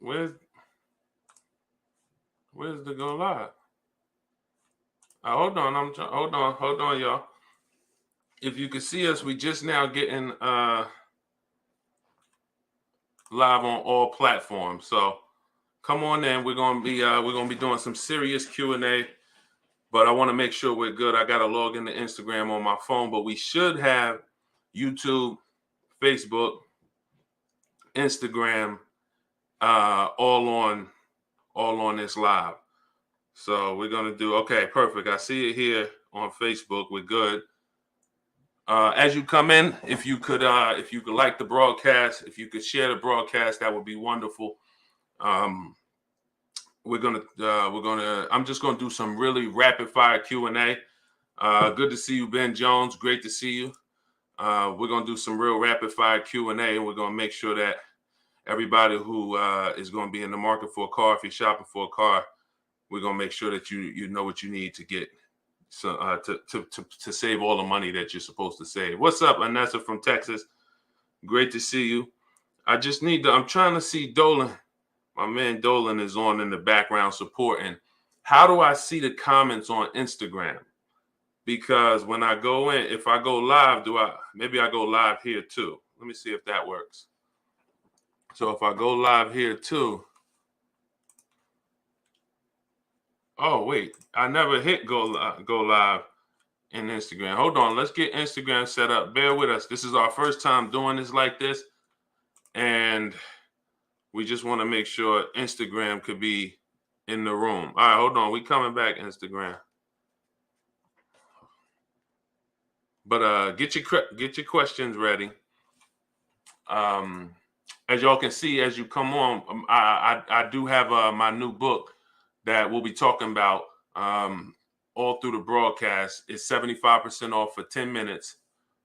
Where's the go live? Hold on, hold on, y'all. If you can see us, we just now getting live on all platforms. So come on in. We're gonna be doing some serious Q&A, but I want to make sure we're good. I gotta log into Instagram on my phone, but we should have YouTube, Facebook, Instagram, all on this live. So we're gonna do okay, perfect. I see it here on Facebook. We're good. As you come in, if you could like the broadcast, if you could share the broadcast, that would be wonderful. I'm just gonna do some really rapid fire Q&A. Good to see you, Ben Jones. Great to see you. We're gonna do some real rapid fire Q&A, and we're gonna make sure that everybody who is going to be in the market for a car, if you're shopping for a car, we're going to make sure that you know what you need to get to save all the money that you're supposed to save. What's up, Anessa from Texas? Great to see you. I'm trying to see Dolan. My man Dolan is on in the background supporting. How do I see the comments on Instagram? Because when I go in, if I go live, maybe I go live here too. Let me see if that works. So if I go live here too. Oh, wait, I never hit go live in Instagram. Hold on, let's get Instagram set up. Bear with us. This is our first time doing this like this. And we just want to make sure Instagram could be in the room. All right, hold on. We coming back, Instagram. But get your questions ready. As y'all can see, as you come on, I do have my new book that we'll be talking about all through the broadcast. It's 75% off for 10 minutes.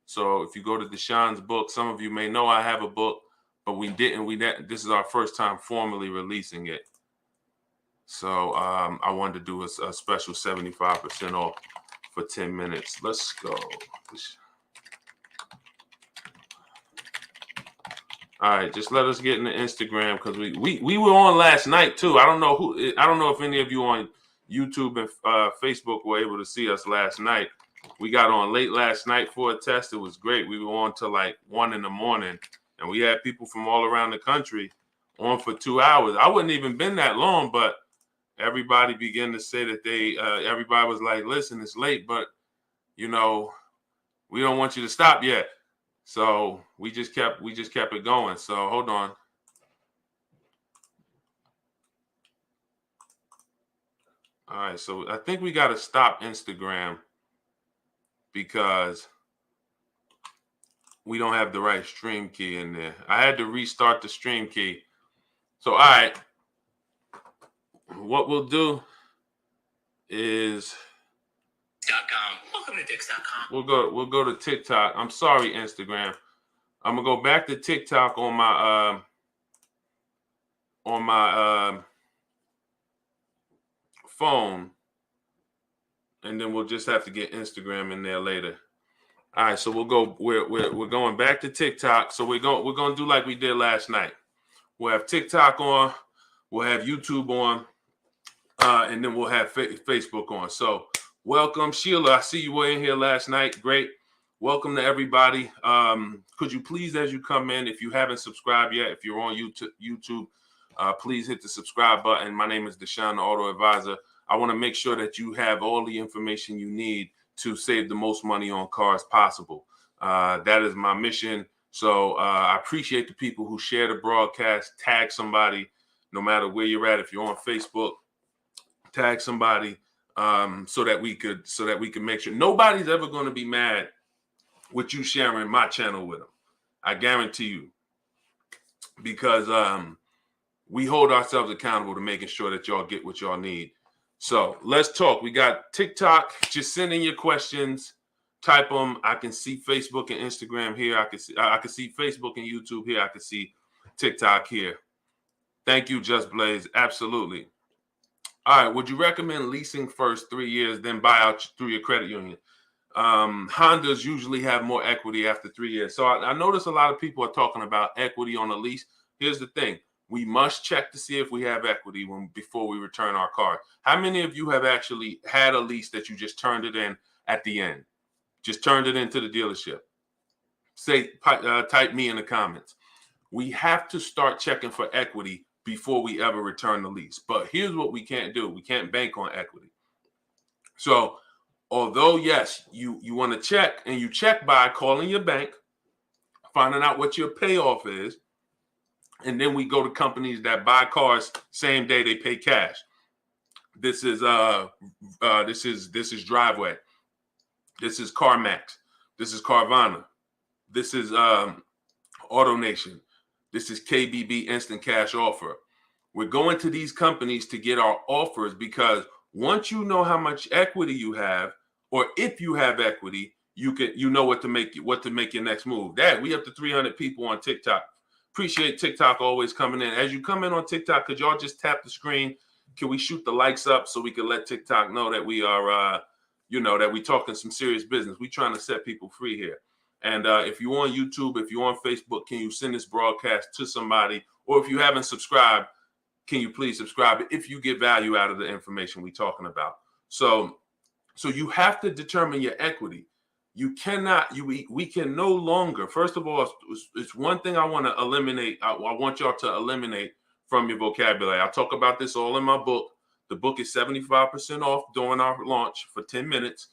So if you go to Deshone's book, some of you may know I have a book, but this is our first time formally releasing it. So I wanted to do a special 75% off for 10 minutes. Let's go. All right, just let us get into Instagram because we were on last night too. I don't know if any of you on YouTube and Facebook were able to see us last night. We got on late last night for a test. It was great. We were on till like 1 a.m, and we had people from all around the country on for 2 hours. I wouldn't even been that long, but everybody began to say that everybody was like, "Listen, it's late, but we don't want you to stop yet." So we just kept it going. So hold on. All right, so I think we got to stop Instagram because we don't have the right stream key in there. I had to restart the stream key. So all right, what we'll do is Welcome to Dix.com. We'll go to TikTok. I'm sorry, Instagram. I'm gonna go back to TikTok on my phone, and then we'll just have to get Instagram in there later. All right, so we're going back to TikTok. So we're gonna do like we did last night. We'll have TikTok on, we'll have YouTube on, and then we'll have Facebook on. So welcome, Sheila. I see you were in here last night. Great. Welcome to everybody. Could you please, as you come in, if you haven't subscribed yet, if you're on YouTube, please hit the subscribe button. My name is Deshone the Auto Advisor. I want to make sure that you have all the information you need to save the most money on cars possible. That is my mission. So I appreciate the people who share the broadcast, tag somebody, no matter where you're at. If you're on Facebook, tag somebody so that we can make sure nobody's ever going to be mad with you sharing my channel with them. I guarantee you, because we hold ourselves accountable to making sure that y'all get what y'all need. So let's talk. We got TikTok. Just send in your questions. Type them. I can see Facebook and Instagram here. I can see Facebook and YouTube here. I can see TikTok here. Thank you, Just Blaze. Absolutely. All right. Would you recommend leasing first 3 years, then buy out through your credit union? Hondas usually have more equity after 3 years. So I notice a lot of people are talking about equity on a lease. Here's the thing. We must check to see if we have equity before we return our car. How many of you have actually had a lease that you just turned it in at the end? Just turned it into the dealership? Type me in the comments. We have to start checking for equity before we ever return the lease. But here's what we can't do. We can't bank on equity. So although, yes, you want to check, and you check by calling your bank, finding out what your payoff is, and then we go to companies that buy cars same day they pay cash. This is Driveway. This is CarMax. This is Carvana. This is AutoNation. This is KBB Instant Cash Offer. We're going to these companies to get our offers, because once you know how much equity you have, or if you have equity, you know what to make your next move. Dad, we up to 300 people on TikTok. Appreciate TikTok always coming in. As you come in on TikTok, could y'all just tap the screen? Can we shoot the likes up so we can let TikTok know that we are, that we talking some serious business? We trying to set people free here. And if you're on YouTube, if you're on Facebook, can you send this broadcast to somebody? Or if you haven't subscribed, can you please subscribe if you get value out of the information we're talking about? So you have to determine your equity. You cannot, we can no longer, first of all, it's one thing I want to eliminate. I want y'all to eliminate from your vocabulary. I talk about this all in my book. The book is 75% off during our launch for 10 minutes.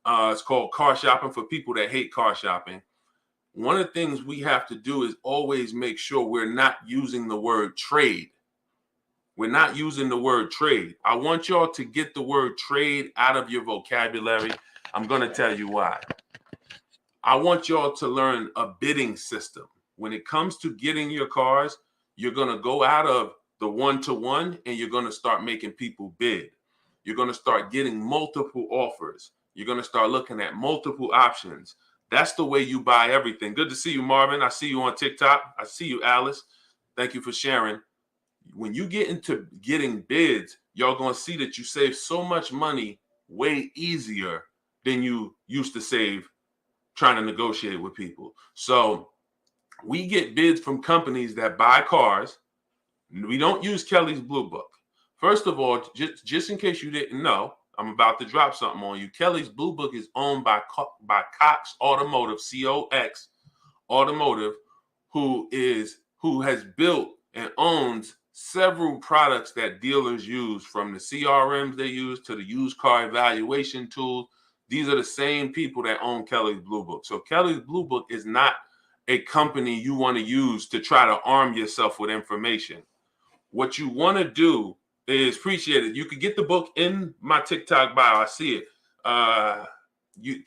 It's called Car Shopping for People That Hate Car Shopping. One of the things we have to do is always make sure we're not using the word trade. We're not using the word trade. I want y'all to get the word trade out of your vocabulary. I'm going to tell you why. I want y'all to learn a bidding system. When it comes to getting your cars, you're going to go out of the one-to-one and you're going to start making people bid. You're going to start getting multiple offers. You're going to start looking at multiple options. That's the way you buy everything. Good to see you, Marvin. I see you on TikTok. I see you, Alice. Thank you for sharing. When you get into getting bids, y'all going to see that you save so much money way easier than you used to save trying to negotiate with people. So we get bids from companies that buy cars. We don't use Kelly's Blue Book. First of all, just in case you didn't know, I'm about to drop something on you. Kelly's Blue Book is owned by Cox Automotive, COX Automotive, who has built and owns several products that dealers use, from the CRMs they use to the used car evaluation tools. These are the same people that own Kelly's Blue Book. So Kelly's Blue Book is not a company you want to use to try to arm yourself with information. What you want to do is, appreciate it. You can get the book in my TikTok bio. I see it.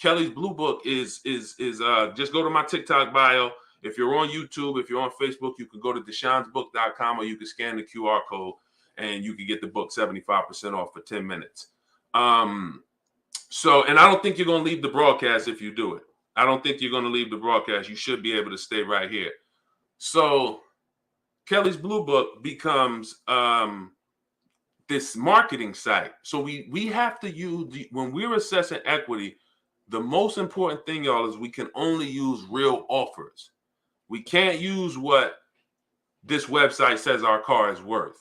Kelly's Blue Book is just go to my TikTok bio. If you're on YouTube, if you're on Facebook, you can go to deshonsbook.com, or you can scan the QR code and you can get the book 75% off for 10 minutes. And I don't think you're going to leave the broadcast if you do it. I don't think you're going to leave the broadcast. You should be able to stay right here. So Kelly's Blue Book becomes this marketing site. So we have to use, when we're assessing equity, the most important thing, y'all, is we can only use real offers. We can't use what this website says our car is worth.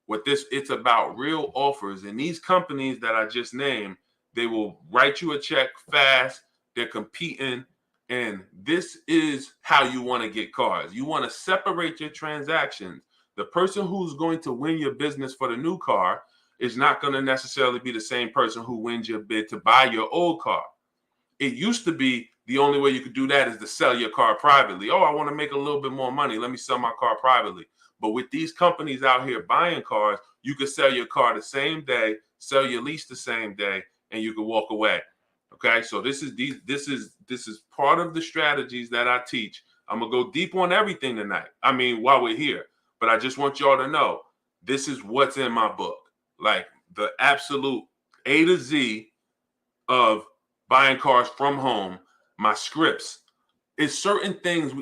It's about real offers. And these companies that I just named, they will write you a check fast. They're competing. And this is how you want to get cars. You want to separate your transactions. The person who's going to win your business for the new car is not going to necessarily be the same person who wins your bid to buy your old car. It used to be the only way you could do that is to sell your car privately. Oh, I want to make a little bit more money. Let me sell my car privately. But with these companies out here buying cars, you could sell your car the same day, sell your lease the same day, and you could walk away. Okay, so this is part of the strategies that I teach. I'm gonna go deep on everything tonight. I mean, while we're here, but I just want y'all to know this is what's in my book, like the absolute A to Z of buying cars from home. My scripts is certain things.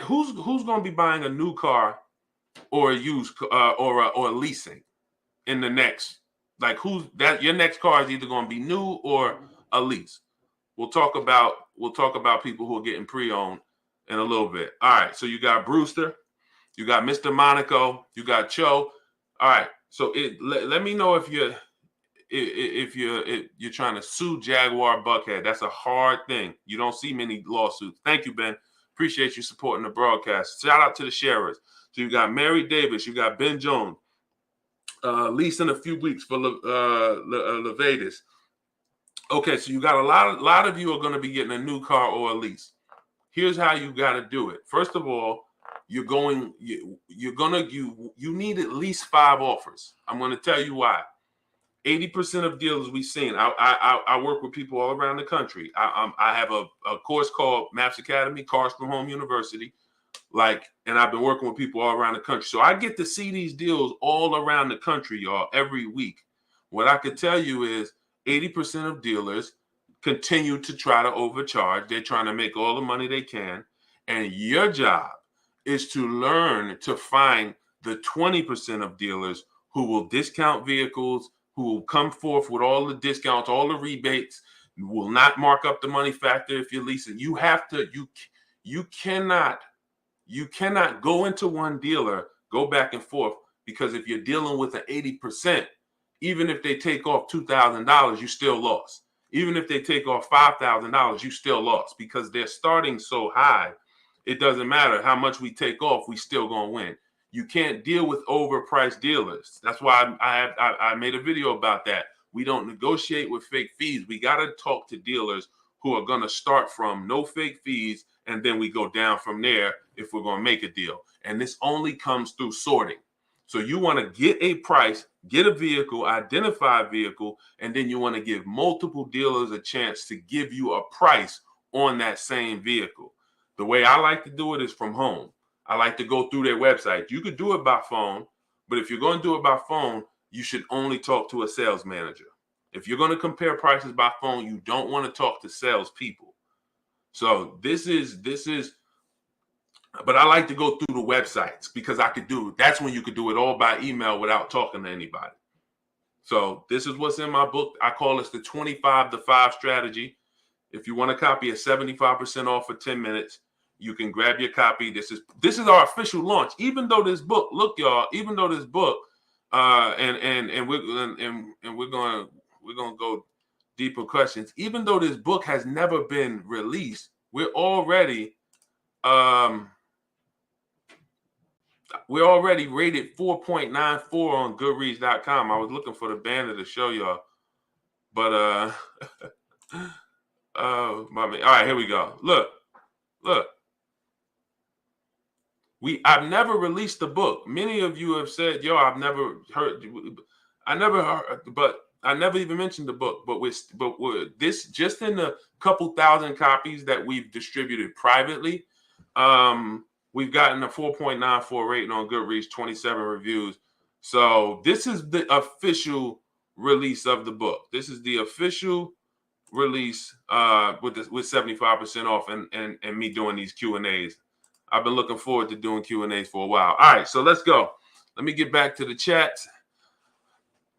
Who's gonna be buying a new car or a used or leasing in the next, like, who's that? Your next car is either gonna be new or a lease. We'll talk about people who are getting pre-owned in a little bit. All right, so you got Brewster. You got Mr. Monaco. You got Cho. All right. So let me know if you're trying to sue Jaguar Buckhead. That's a hard thing. You don't see many lawsuits. Thank you, Ben. Appreciate you supporting the broadcast. Shout out to the sharers. So you got Mary Davis. You got Ben Jones. Lease in a few weeks for Levatus. Okay, so you got a lot of you are going to be getting a new car or a lease. Here's how you got to do it. First of all, you need at least 5 offers. I'm going to tell you why. 80% of dealers we've seen. I work with people all around the country. I have a course called Maps Academy, Cars from Home University. And I've been working with people all around the country. So I get to see these deals all around the country, y'all, every week. What I could tell you is 80% of dealers continue to try to overcharge. They're trying to make all the money they can. And your job is to learn to find the 20% of dealers who will discount vehicles, who will come forth with all the discounts, all the rebates, will not mark up the money factor if you're leasing. You cannot go into one dealer, go back and forth, because if you're dealing with an 80%, even if they take off $2,000, you still lost. Even if they take off $5,000, you still lost, because they're starting so high. It doesn't matter how much we take off, we still gonna win. You can't deal with overpriced dealers. That's why I made a video about that. We don't negotiate with fake fees. We got to talk to dealers who are going to start from no fake fees, and then we go down from there if we're going to make a deal. And this only comes through sorting. So you want to get a price, get a vehicle, identify a vehicle, and then you want to give multiple dealers a chance to give you a price on that same vehicle. The way I like to do it is from home. I like to go through their website. You could do it by phone, but if you're going to do it by phone, you should only talk to a sales manager. If you're going to compare prices by phone, you don't want to talk to salespeople. So but I like to go through the websites, because that's when you could do it all by email without talking to anybody. So this is what's in my book. I call this the 25 to 5 strategy. If you want a copy of 75% off for 10 minutes, you can grab your copy. This is our official launch. Even though this book, look, y'all, and we're gonna go deeper questions. Even though this book has never been released, we're already rated 4.94 on Goodreads.com. I was looking for the banner to show y'all, but oh my man! All right, here we go. Look. I've never released the book. Many of you have said, "Yo, I've never heard." But I never even mentioned the book. But this, just in the couple thousand copies that we've distributed privately, we've gotten a 4.94 rating on Goodreads, 27 reviews. So this is the official release of the book. This is the official release with 75% off and me doing these Q&As. I've been looking forward to doing Q&As for a while. All right, so let's go. Let me get back to the chat.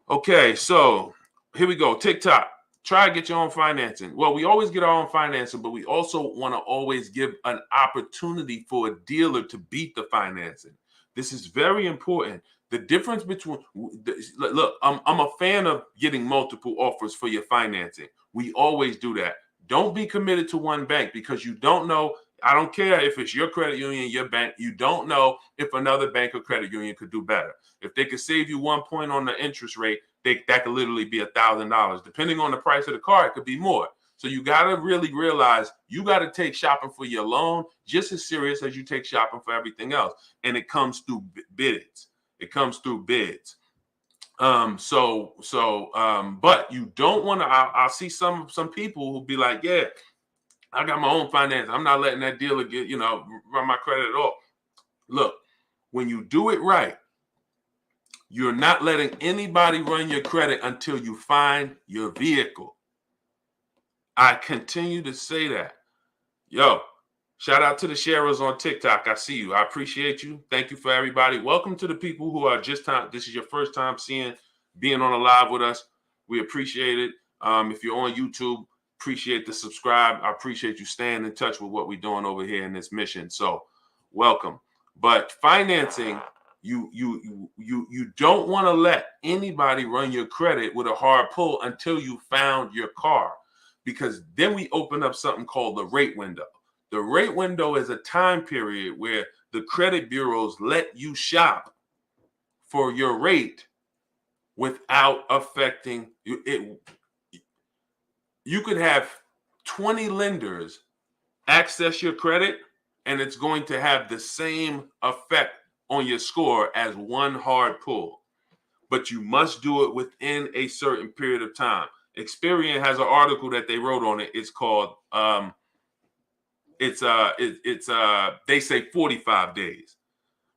Okay, so here we go. TikTok. Try to get your own financing. Well, we always get our own financing, but we also want to always give an opportunity for a dealer to beat the financing. This is very important. The difference between, look, I'm a fan of getting multiple offers for your financing. We always do that. Don't be committed to one bank, because you don't know. I don't care if it's your credit union, your bank. You don't know if another bank or credit union could do better. If they could save you 1 point on the interest rate, that could literally be $1,000. Depending on the price of the car, it could be more. So you got to really realize you got to take shopping for your loan just as serious as you take shopping for everything else. And it comes through bids. But you don't want to. I'll see some people who be like, yeah, I got my own finance. I'm not letting that dealer run my credit at all. Look, when you do it right, you're not letting anybody run your credit until you find your vehicle. I continue to say that. Yo, shout out to the sharers on TikTok. I see you. I appreciate you. Thank you for everybody. Welcome to the people who are this is your first time being on a live with us. We appreciate it. If you're on YouTube, appreciate the subscribe. I appreciate you staying in touch with what we're doing over here in this mission. So welcome. But financing, you don't want to let anybody run your credit with a hard pull until you found your car, because then we open up something called the rate window. The rate window is a time period where the credit bureaus let you shop for your rate without affecting you. You could have 20 lenders access your credit, and it's going to have the same effect on your score as one hard pull. But you must do it within a certain period of time. Experian has an article that they wrote on it. It's called they say 45 days.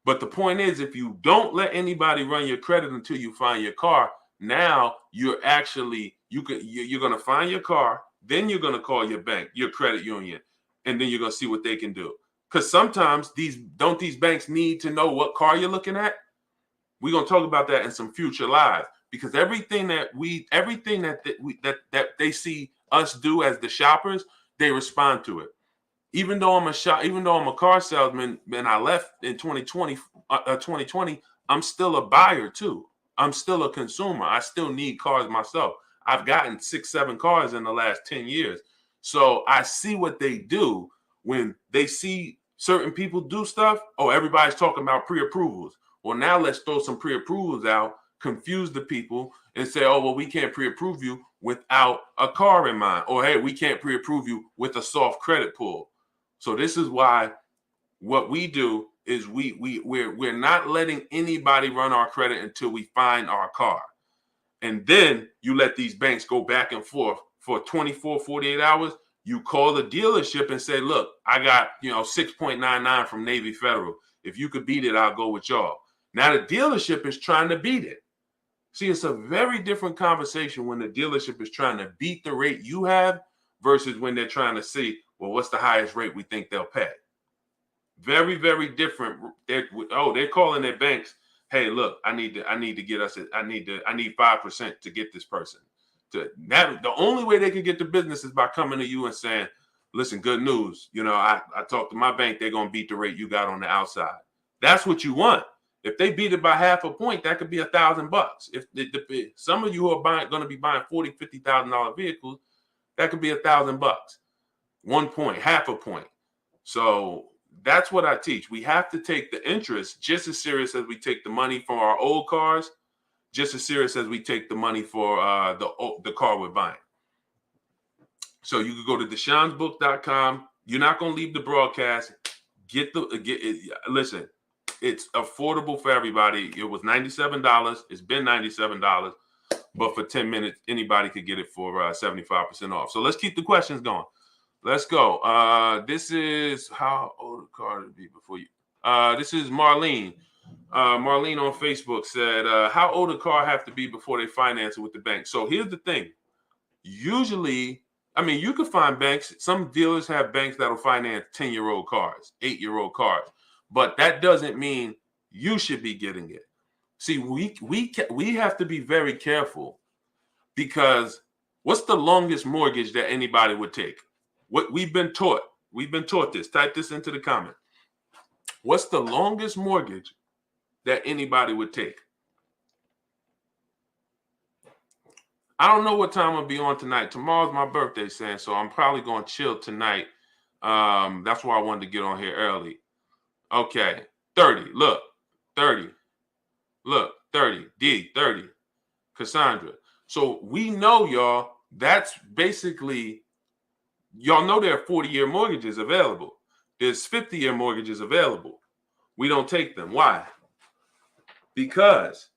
But the point is, if you don't let anybody run your credit until you find your car, now you're going to find your car, then you're going to call your bank, your credit union, and then you're going to see what they can do. Because sometimes these banks need to know what car you're looking at? We're going to talk about that in some future lives, because everything that they see us do as the shoppers, they respond to it. Even though I'm a car salesman, and I left in 2020, I'm still a buyer too. I'm still a consumer. I still need cars myself. I've gotten 6-7 cars in the last 10 years. So I see what they do when they see certain people do stuff. Oh, everybody's talking about pre-approvals. Well, now let's throw some pre-approvals out, confuse the people, and say, oh, well, we can't pre-approve you without a car in mind. Or, hey, we can't pre-approve you with a soft credit pull. So this is why what we do is we're not letting anybody run our credit until we find our car. And then you let these banks go back and forth for 24, 48 hours. You call the dealership and say, look, I got 6.99 from Navy Federal. If you could beat it, I'll go with y'all. Now the dealership is trying to beat it. See, it's a very different conversation when the dealership is trying to beat the rate you have versus when they're trying to see, well, what's the highest rate we think they'll pay? Very, very different. They're calling their banks. Hey, look, I need 5% to get this person. The only way they can get the business is by coming to you and saying, listen, good news. I talked to my bank. They're going to beat the rate you got on the outside. That's what you want. If they beat it by half a point, that could be $1,000. If some of you are going to be buying $40,000, $50,000 vehicles, that could be $1,000. 1 point, half a point. So that's what I teach. We have to take the interest just as serious as we take the money from our old cars, just as serious as we take the money for the car we're buying. So you can go to DeshonesBook.com. You're not going to leave the broadcast. Listen, it's affordable for everybody. It was $97. It's been $97. But for 10 minutes, anybody could get it for 75% off. So let's keep the questions going. Let's go. This is how old a car to be before you. This is Marlene. Marlene on Facebook said, how old a car have to be before they finance it with the bank? So here's the thing. Usually, you could find banks. Some dealers have banks that'll finance 10-year-old cars, 8-year-old cars. But that doesn't mean you should be getting it. See, we have to be very careful, because what's the longest mortgage that anybody would take? What we've been taught this. Type this into the comment. What's the longest mortgage that anybody would take? I don't know what time I'll be on tonight. Tomorrow's my birthday, Sam, so I'm probably going to chill tonight. That's why I wanted to get on here early. Okay, 30. Look, 30. Look, 30. D, 30. Cassandra. So we know, y'all, that's basically, y'all know there are 40-year mortgages available. There's 50-year mortgages available. We don't take them. Why? Because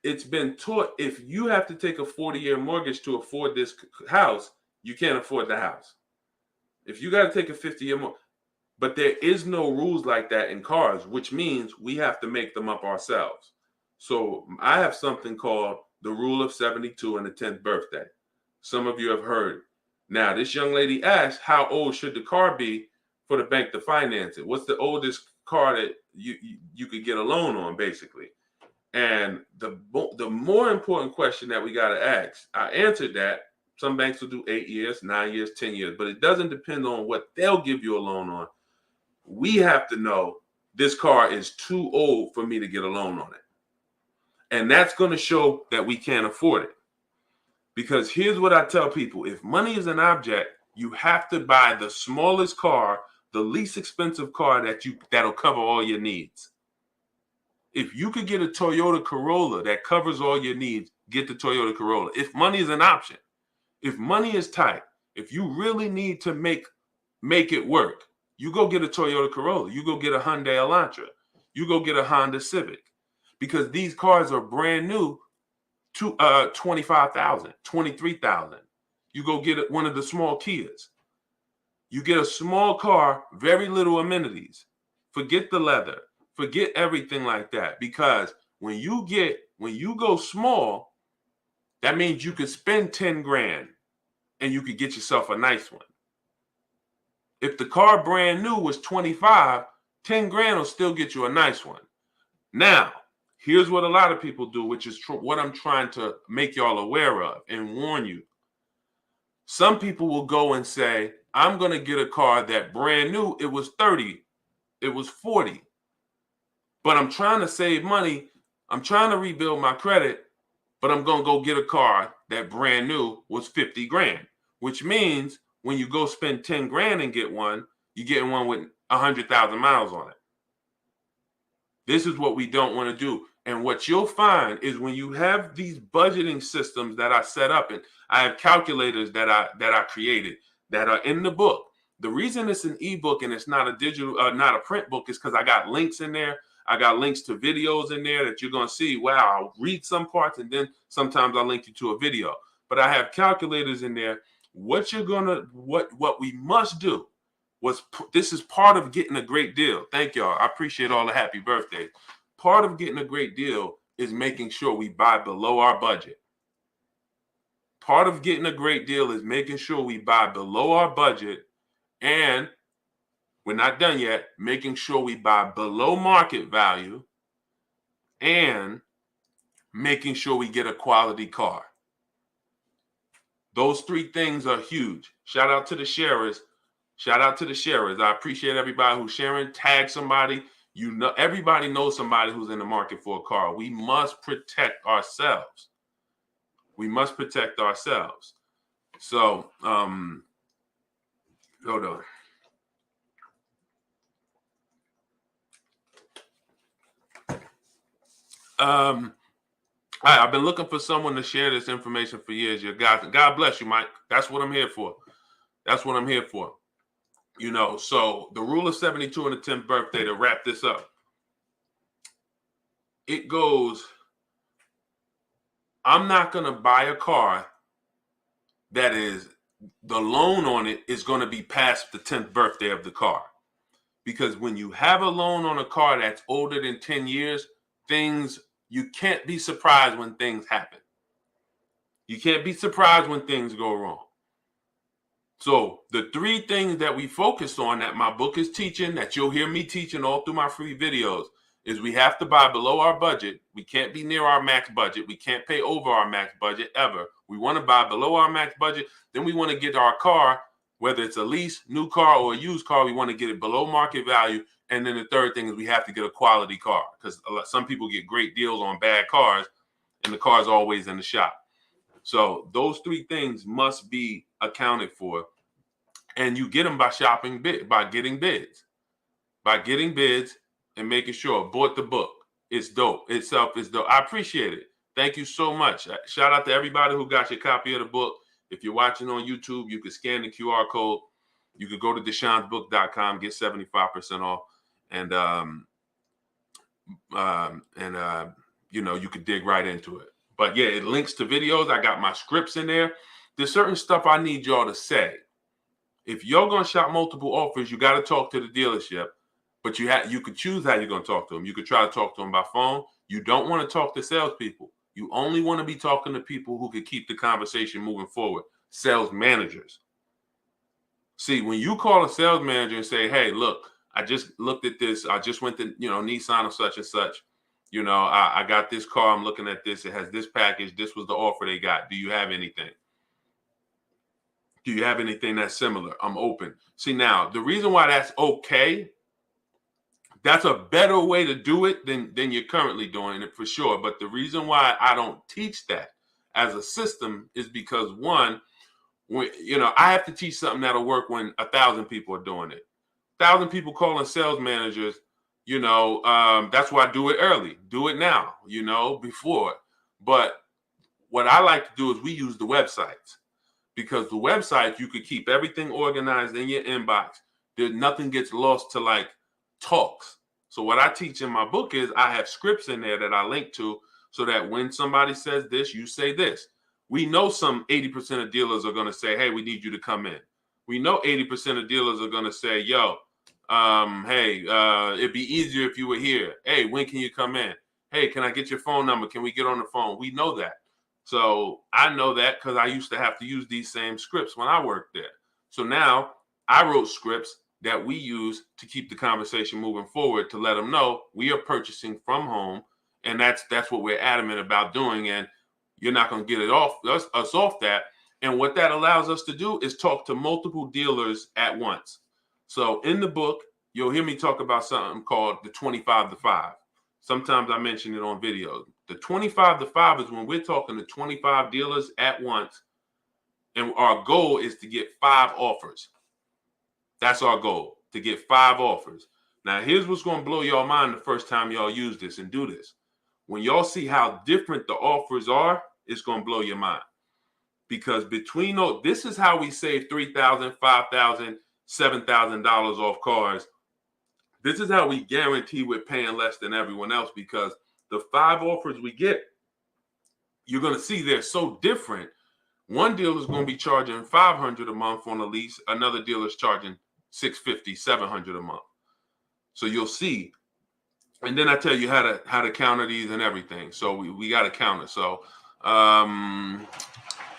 it's been taught, if you have to take a 40-year mortgage to afford this house, you can't afford the house. If you got to take a 50-year mortgage, but there is no rules like that in cars, which means we have to make them up ourselves. So I have something called the rule of 72 and the 10th birthday. Some of you have heard. Now, this young lady asked, how old should the car be for the bank to finance it? What's the oldest car that you could get a loan on, basically? And the more important question that we got to ask, I answered that. Some banks will do 8 years, 9 years, 10 years, but it doesn't depend on what they'll give you a loan on. We have to know this car is too old for me to get a loan on it. And that's going to show that we can't afford it. Because here's what I tell people. If money is an object, you have to buy the smallest car, the least expensive car that'll cover all your needs. If you could get a Toyota Corolla that covers all your needs, get the Toyota Corolla. If money is an option, if money is tight, if you really need to make it work, you go get a Toyota Corolla. You go get a Hyundai Elantra. You go get a Honda Civic. Because these cars are brand new to $25,000, $23,000. You go get one of the small Kias. You get a small car, very little amenities. Forget the leather. Forget everything like that. Because when you go small, that means you could spend 10 grand and you could get yourself a nice one. If the car brand new was 25, 10 grand will still get you a nice one. Now, here's what a lot of people do, which is what I'm trying to make y'all aware of and warn you. Some people will go and say, I'm going to get a car that brand new, it was 30, it was 40. But I'm trying to save money. I'm trying to rebuild my credit, but I'm going to go get a car that brand new was 50 grand, which means when you go spend 10 grand and get one, you're getting one with 100,000 miles on it. This is what we don't want to do. And what you'll find is when you have these budgeting systems that I set up, and I have calculators that I created that are in the book. The reason it's an ebook and it's not a digital, not a print book, is because I got links in there. I got links to videos in there that you're going to see. Wow, I'll read some parts and then sometimes I'll link you to a video. But I have calculators in there. What we must do this is part of getting a great deal. Thank y'all. I appreciate all the happy birthdays. Part of getting a great deal is making sure we buy below our budget. Part of getting a great deal is making sure we buy below our budget, and we're not done yet, making sure we buy below market value, and making sure we get a quality car. Those three things are huge. Shout out to the sharers. I appreciate everybody who's sharing. Tag somebody. You know, everybody knows somebody who's in the market for a car. We must protect ourselves. So, hold on. I've been looking for someone to share this information for years. God bless you, Mike. That's what I'm here for. You know, so the rule of 72 on the 10th birthday, to wrap this up, it goes, I'm not going to buy a car that is, the loan on it is going to be past the 10th birthday of the car. Because when you have a loan on a car that's older than 10 years, you can't be surprised when things happen. You can't be surprised when things go wrong. So the three things that we focus on, that my book is teaching, that you'll hear me teaching all through my free videos, is we have to buy below our budget. We can't be near our max budget. We can't pay over our max budget ever. We want to buy below our max budget. Then we want to get our car, whether it's a lease, new car, or a used car, we want to get it below market value. And then the third thing is we have to get a quality car, because some people get great deals on bad cars and the car's always in the shop. So those three things must be accounted for. And you get them by getting bids and making sure. Bought the book. It's dope. Itself is dope. I appreciate it. Thank you so much. Shout out to everybody who got your copy of the book. If you're watching on YouTube, you can scan the QR code. You could go to deshonsbook.com, get 75% off. And you know, you could dig right into it. But yeah, it links to videos. I got my scripts in there. There's certain stuff I need y'all to say. If you're going to shop multiple offers, you got to talk to the dealership. But you could choose how you're going to talk to them. You could try to talk to them by phone. You don't want to talk to salespeople. You only want to be talking to people who can keep the conversation moving forward. Sales managers. See, when you call a sales manager and say, hey, look, I just looked at this. I just went to, Nissan or such and such. I got this car. I'm looking at this. It has this package. This was the offer they got. Do you have anything? Do you have anything that's similar? I'm open. See, now, the reason why that's okay, That's a better way to do it than you're currently doing it, for sure. But the reason why I don't teach that as a system is because, one, I have to teach something that'll work when 1,000 people are doing it. 1,000 people calling sales managers, that's why I do it early. Do it now, before. But what I like to do is we use the websites, because the website, you could keep everything organized in your inbox. Nothing gets lost to like talks. So what I teach in my book is I have scripts in there that I link to, so that when somebody says this, you say this. We know some 80% of dealers are going to say, hey, we need you to come in. We know 80% of dealers are going to say, yo, hey, it'd be easier if you were here. Hey, when can you come in? Hey, can I get your phone number? Can we get on the phone? We know that. So I know that because I used to have to use these same scripts when I worked there. So now I wrote scripts that we use to keep the conversation moving forward, to let them know we are purchasing from home, and that's what we're adamant about doing. And you're not going to get us off that. And what that allows us to do is talk to multiple dealers at once. So in the book, you'll hear me talk about something called the 25 to 5. Sometimes I mention it on videos. The 25 to 5 is when we're talking to 25 dealers at once, and our goal is to get 5 offers. That's our goal, to get 5 offers. Now, here's what's going to blow y'all mind the first time y'all use this and do this. When y'all see how different the offers are, it's going to blow your mind. Because between those, this is how we save $3,000, $5,000, $7,000 off cars. This is how we guarantee we're paying less than everyone else, because the 5 offers we get, you're going to see they're so different. One dealer is going to be charging $500 a month on a lease. Another dealer is charging $650, $700 a month. So you'll see. And then I tell you how to counter these and everything. So we got to counter. So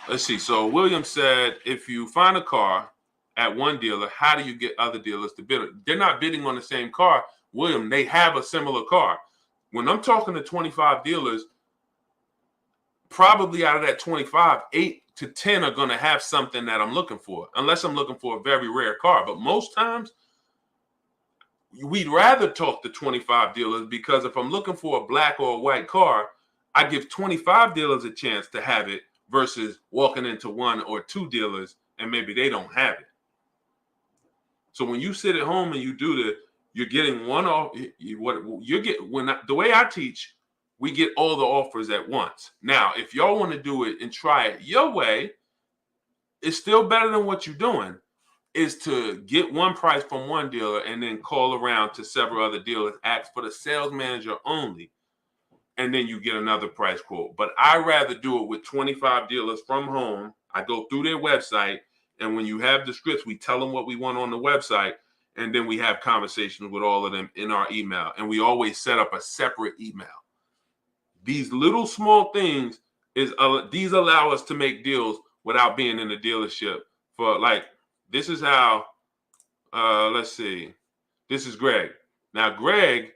let's see. So William said, if you find a car at one dealer, how do you get other dealers to bid? They're not bidding on the same car, William. They have a similar car. When I'm talking to 25 dealers, probably out of that 25, 8 to 10 are going to have something that I'm looking for, unless I'm looking for a very rare car. But most times, we'd rather talk to 25 dealers, because if I'm looking for a black or a white car, I give 25 dealers a chance to have it versus walking into 1 or 2 dealers and maybe they don't have it. So when you sit at home and you do you're getting one off. The way I teach, we get all the offers at once. Now, if y'all want to do it and try it your way, it's still better than what you're doing, is to get one price from one dealer and then call around to several other dealers, ask for the sales manager only, and then you get another price quote. But I rather do it with 25 dealers from home. I go through their website, and when you have the scripts, we tell them what we want on the website, and then we have conversations with all of them in our email. And we always set up a separate email. These little small things these allow us to make deals without being in the dealership. This is how, let's see. This is Greg. Now, Greg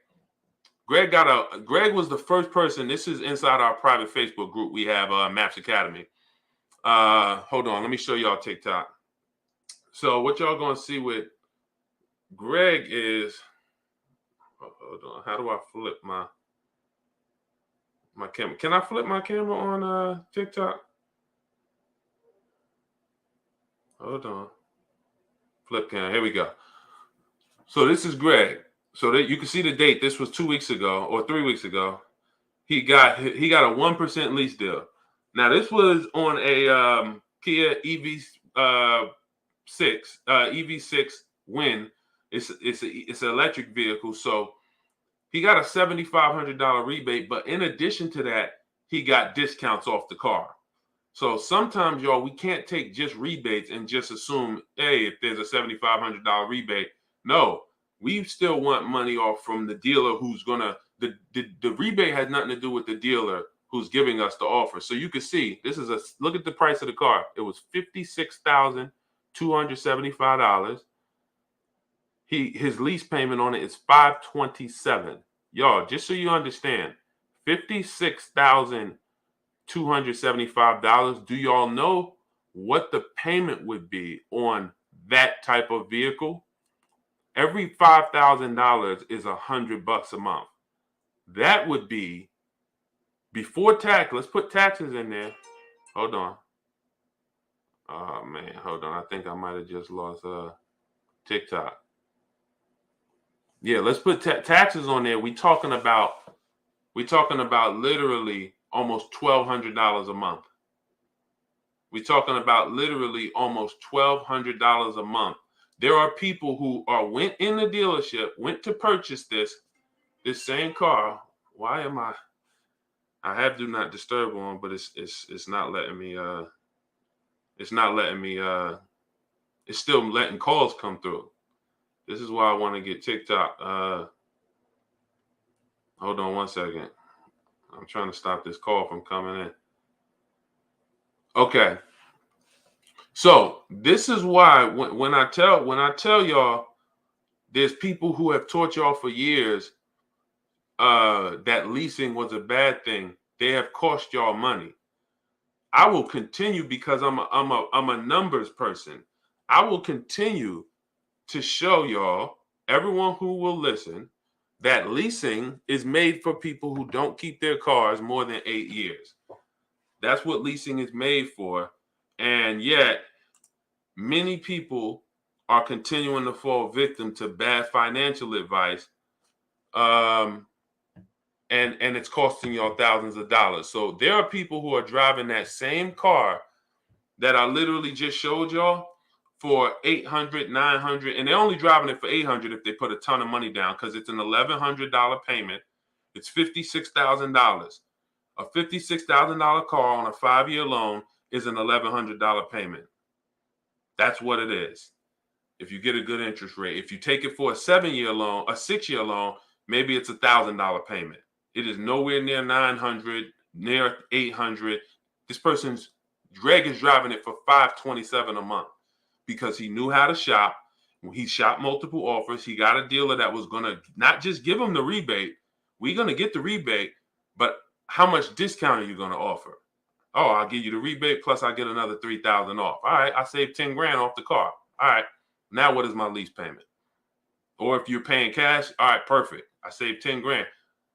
was the first person. This is inside our private Facebook group. We have Maps Academy. Hold on. Let me show y'all TikTok. So what y'all going to see with Greg is, hold on. How do I flip my camera? Can I flip my camera on TikTok? Hold on. Flip cam. Here we go. So this is Greg. So that you can see the date. This was 2 weeks ago or 3 weeks ago. He got a 1% lease deal. Now this was on a Kia EV6 Win. It's an electric vehicle. So he got a $7,500 rebate, but in addition to that, he got discounts off the car. So sometimes, y'all, we can't take just rebates and just assume, hey, if there's a $7,500 rebate. No, we still want money off from the dealer who's gonna. The rebate has nothing to do with the dealer who's giving us the offer. So you can see, look at the price of the car. It was $56,275. His lease payment on it is $527. Y'all, just so you understand, $56,275. Do y'all know what the payment would be on that type of vehicle? every $5,000 is $100 a month. That would be before tax. Let's put taxes in there. Hold on. Oh man, hold on. I think I might have just lost TikTok. Yeah, let's put taxes on there. We're talking about literally almost $1,200 a month. We're talking about literally almost $1,200 a month. There are people who went in the dealership, went to purchase this same car. Why am I have do not disturb on, but it's not letting me it's not letting me it's still letting calls come through. This is why I want to get TikTok. Hold on one second. I'm trying to stop this call from coming in. Okay. So this is why when I tell y'all, there's people who have taught y'all for years that leasing was a bad thing. They have cost y'all money. I will continue because I'm a numbers person. I will continue to show y'all, everyone who will listen, that leasing is made for people who don't keep their cars more than 8 years. That's what leasing is made for. And yet, many people are continuing to fall victim to bad financial advice. And it's costing y'all thousands of dollars. So there are people who are driving that same car that I literally just showed y'all for $800, $900, and they're only driving it for $800 if they put a ton of money down, because it's an $1,100 payment. It's $56,000. A $56,000 car on a 5-year loan is an $1,100 payment. That's what it is. If you get a good interest rate, if you take it for a 7-year loan, a 6-year loan, maybe it's $1,000 payment. It is nowhere near 900, near 800. This person's Greg is driving it for $527 a month because he knew how to shop. He shopped multiple offers. He got a dealer that was going to not just give him the rebate. We're going to get the rebate, but how much discount are you going to offer? Oh, I'll give you the rebate plus I get another $3,000 off. All right, I saved 10 grand off the car. All right, now what is my lease payment? Or if you're paying cash, all right, perfect. I saved 10 grand.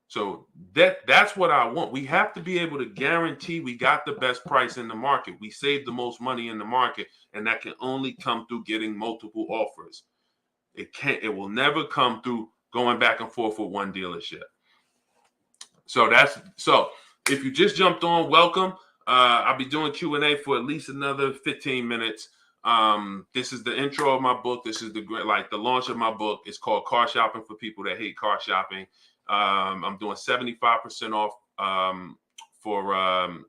So that's what I want. We have to be able to guarantee we got the best price in the market. We save the most money in the market, and that can only come through getting multiple offers. It will never come through going back and forth with one dealership. So if you just jumped on, welcome. I'll be doing Q&A for at least another 15 minutes. This is the intro of my book. This is the launch of my book. It's called Car Shopping for People That Hate Car Shopping. I'm doing 75% off for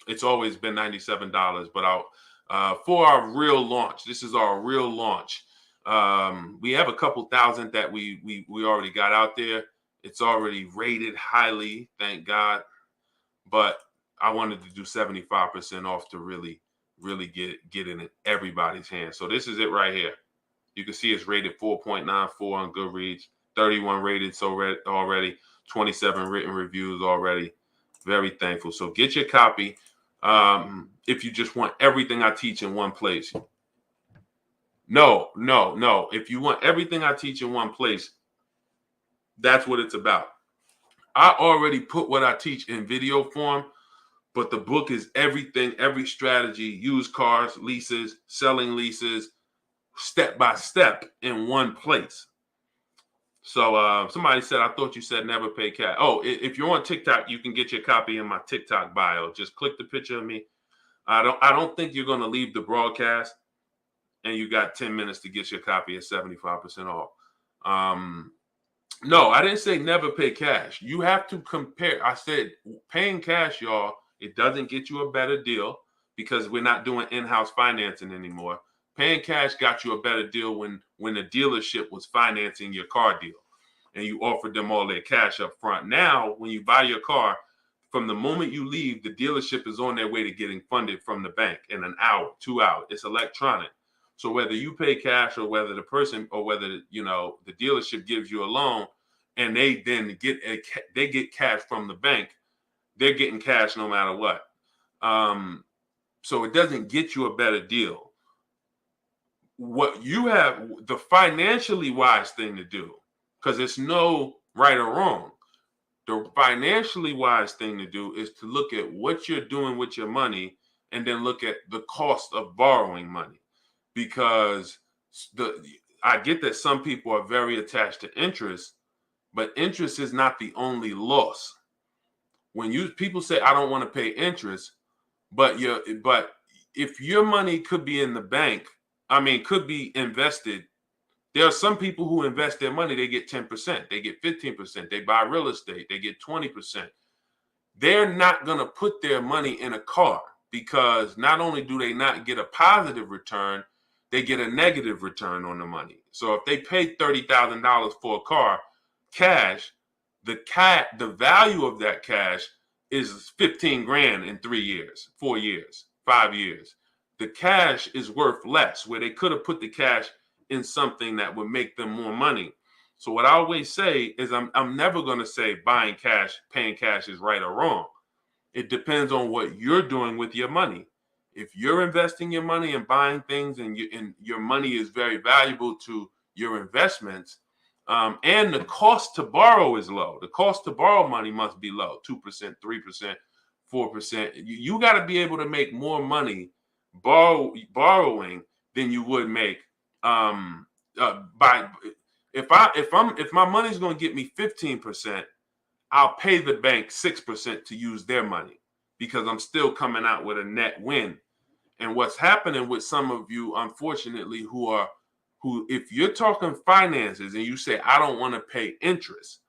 it's always been $97, but for our real launch. This is our real launch. We have a couple thousand that we already got out there. It's already rated highly, thank God. But I wanted to do 75% off to really get in everybody's hands. So this is it right here. You can see it's rated 4.94 on Goodreads, 31 rated already, 27 written reviews already. Very thankful. So get your copy if you just want everything I teach in one place. No. If you want everything I teach in one place, that's what it's about. I already put what I teach in video form, but the book is everything, every strategy, used cars, leases, selling leases, step by step in one place. So somebody said, I thought you said never pay cash. Oh, if you're on TikTok, you can get your copy in my TikTok bio. Just click the picture of me. I don't think you're going to leave the broadcast, and you got 10 minutes to get your copy at 75% off. No, I didn't say never pay cash. You have to compare. I said paying cash, y'all, it doesn't get you a better deal because we're not doing in-house financing anymore. Paying cash got you a better deal when the dealership was financing your car deal and you offered them all their cash up front. Now, when you buy your car, from the moment you leave, the dealership is on their way to getting funded from the bank in an hour, 2 hours. It's electronic. So whether you pay cash or whether the person or whether the dealership gives you a loan and they then get cash from the bank, they're getting cash no matter what. So it doesn't get you a better deal. what you have, the financially wise thing to do, because it's no right or wrong. The financially wise thing to do is to look at what you're doing with your money and then look at the cost of borrowing money. Because I get that some people are very attached to interest, but interest is not the only loss. When people say I don't want to pay interest, but if your money could be in the bank, could be invested. There are some people who invest their money, they get 10%, they get 15%, they buy real estate, they get 20%. They're not going to put their money in a car, because not only do they not get a positive return, they get a negative return on the money. So if they pay $30,000 for a car cash, the value of that cash is 15 grand in 3 years, 4 years, 5 years. The cash is worth less, where they could have put the cash in something that would make them more money. So what I always say is I'm never going to say buying cash, paying cash is right or wrong. It depends on what you're doing with your money. If you're investing your money and buying things, and your money is very valuable to your investments, and the cost to borrow is low. The cost to borrow money must be low, 2%, 3%, 4%. You got to be able to make more money borrowing than you would make by if my money's going to get me 15%, I'll pay the bank 6% to use their money, because I'm still coming out with a net win. And what's happening with some of you, unfortunately, who if you're talking finances and you say, I don't want to pay interest,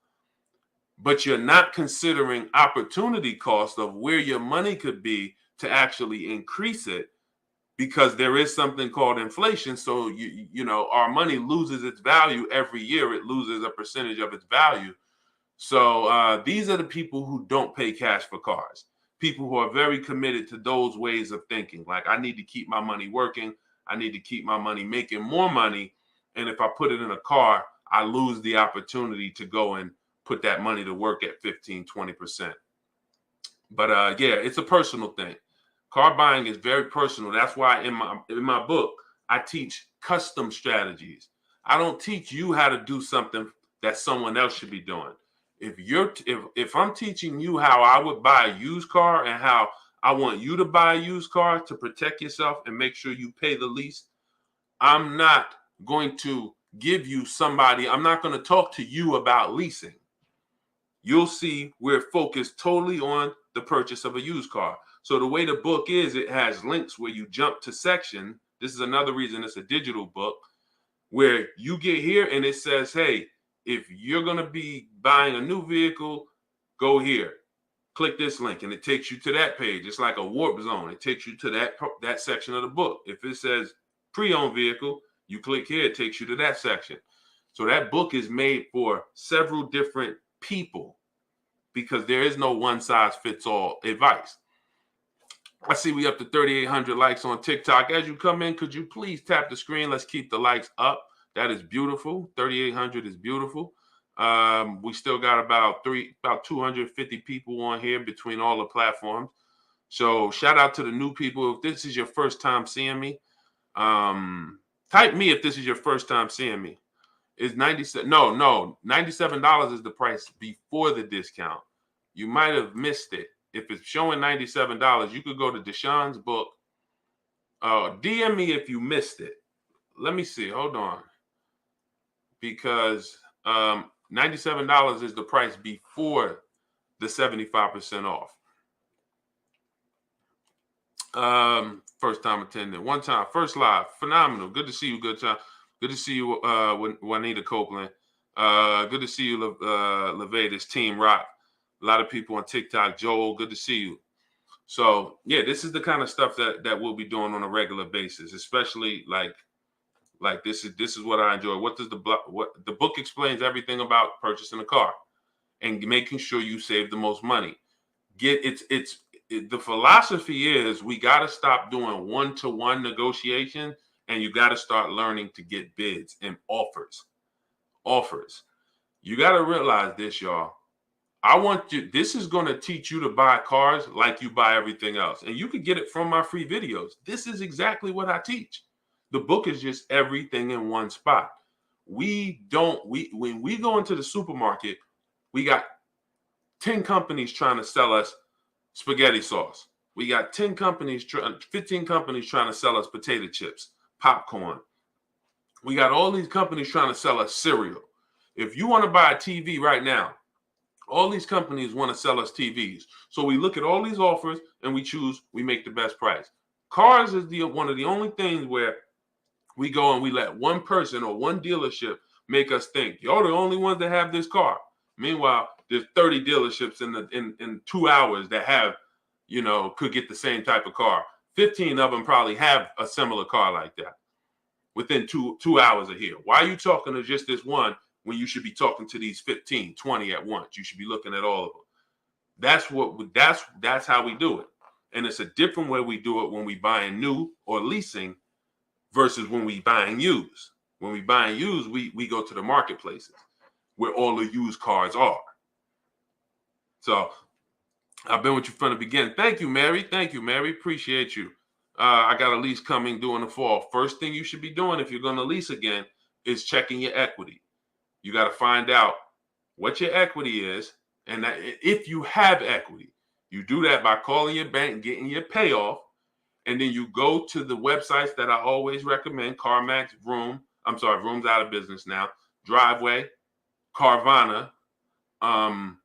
but you're not considering opportunity cost of where your money could be to actually increase it, because there is something called inflation. So our money loses its value every year. It loses a percentage of its value. So these are the people who don't pay cash for cars. People who are very committed to those ways of thinking. Like, I need to keep my money working. I need to keep my money making more money. And if I put it in a car, I lose the opportunity to go and put that money to work at 15, 20%. But yeah, it's a personal thing. Car buying is very personal. That's why in my book, I teach custom strategies. I don't teach you how to do something that someone else should be doing. If I'm teaching you how I would buy a used car and how I want you to buy a used car to protect yourself and make sure you pay the least, I'm not going to I'm not going to talk to you about leasing. You'll see we're focused totally on the purchase of a used car. So the way the book is, it has links where you jump to section. This is another reason it's a digital book, where you get here and it says, hey, if you're going to be buying a new vehicle, go here. Click this link and it takes you to that page. It's like a warp zone. It takes you to that section of the book. If it says pre-owned vehicle, you click here, it takes you to that section. So that book is made for several different people, because there is no one size fits all advice. I see we up to 3,800 likes on TikTok. As you come in, could you please tap the screen? Let's keep the likes up. That is beautiful. 3,800 is beautiful. We still got about 250 people on here between all the platforms. So shout out to the new people. If this is your first time seeing me, type me if this is your first time seeing me. It's $97. No, $97 is the price before the discount. You might have missed it. If it's showing $97, you could go to Deshone's book. DM me if you missed it. Let me see. Hold on. Because $97 is the price before the 75% off. First time attending. One time. First live. Phenomenal. Good to see you. Good time. Good to see you, Juanita Copeland. Good to see you, Levatus, Team Rock. A lot of people on TikTok. Joel, good to see you. So, yeah, this is the kind of stuff that we'll be doing on a regular basis, especially like this is what I enjoy. What the book explains everything about purchasing a car and making sure you save the most money. The philosophy is we got to stop doing one-to-one negotiation, and you got to start learning to get bids and offers. You got to realize this, y'all. This is going to teach you to buy cars like you buy everything else. And you can get it from my free videos. This is exactly what I teach. The book is just everything in one spot. When we go into the supermarket, we got 10 companies trying to sell us spaghetti sauce. We got 15 companies trying to sell us potato chips, popcorn. We got all these companies trying to sell us cereal. If you want to buy a TV right now, all these companies want to sell us TVs. So we look at all these offers and we make the best price. Cars is one of the only things where we go and we let one person or one dealership make us think, you're the only ones that have this car. Meanwhile, there's 30 dealerships in 2 hours that have, could get the same type of car. 15 of them probably have a similar car like that within two hours of here. Why are you talking to just this one when you should be talking to these 15, 20 at once? You should be looking at all of them. That's how we do it. And it's a different way we do it when we buying new or leasing versus when we buying used. When we buying used, we go to the marketplaces where all the used cars are. So I've been with you from the beginning. Thank you, Mary. Appreciate you. I got a lease coming due in the fall. First thing you should be doing if you're going to lease again is checking your equity. You got to find out what your equity is. And if you have equity, you do that by calling your bank, getting your payoff. And then you go to the websites that I always recommend: CarMax, Vroom's out of business now, Driveway, Carvana, Car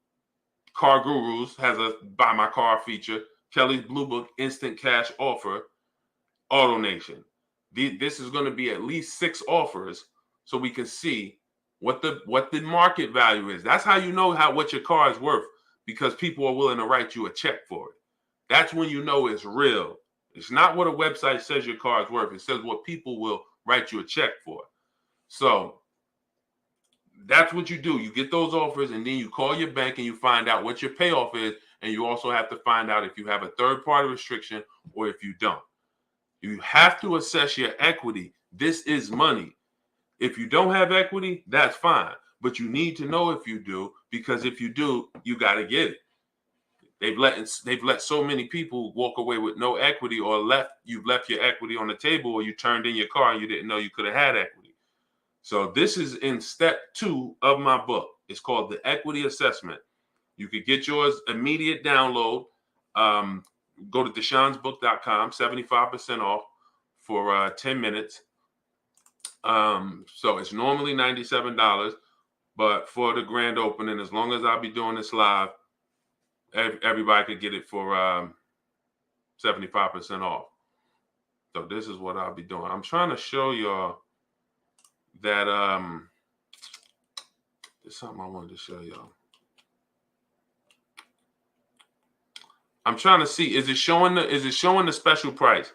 Gurus has a Buy My Car feature, Kelly's Blue Book Instant Cash Offer, AutoNation. This is going to be at least 6 offers so we can see what the market value is. That's how you know what your car is worth, because people are willing to write you a check for it. That's when you know it's real. It's not what a website says your car is worth. It says what people will write you a check for. So that's what you do. You get those offers, and then you call your bank and you find out what your payoff is. And you also have to find out if you have a third-party restriction or if you don't. You have to assess your equity. This is money. If you don't have equity, that's fine. But you need to know if you do, because if you do, you got to get it. They've let so many people walk away with no equity, or you've left your equity on the table, or you turned in your car and you didn't know you could have had equity. So this is in step 2 of my book. It's called the Equity Assessment. You could get yours immediate download. Go to deshonesbook.com, 75% off for 10 minutes. So it's normally $97, but for the grand opening, as long as I'll be doing this live, everybody could get it for 75% off. So this is what I'll be doing. I'm trying to show y'all that there's something I wanted to show y'all. I'm trying to see, is it showing the special price?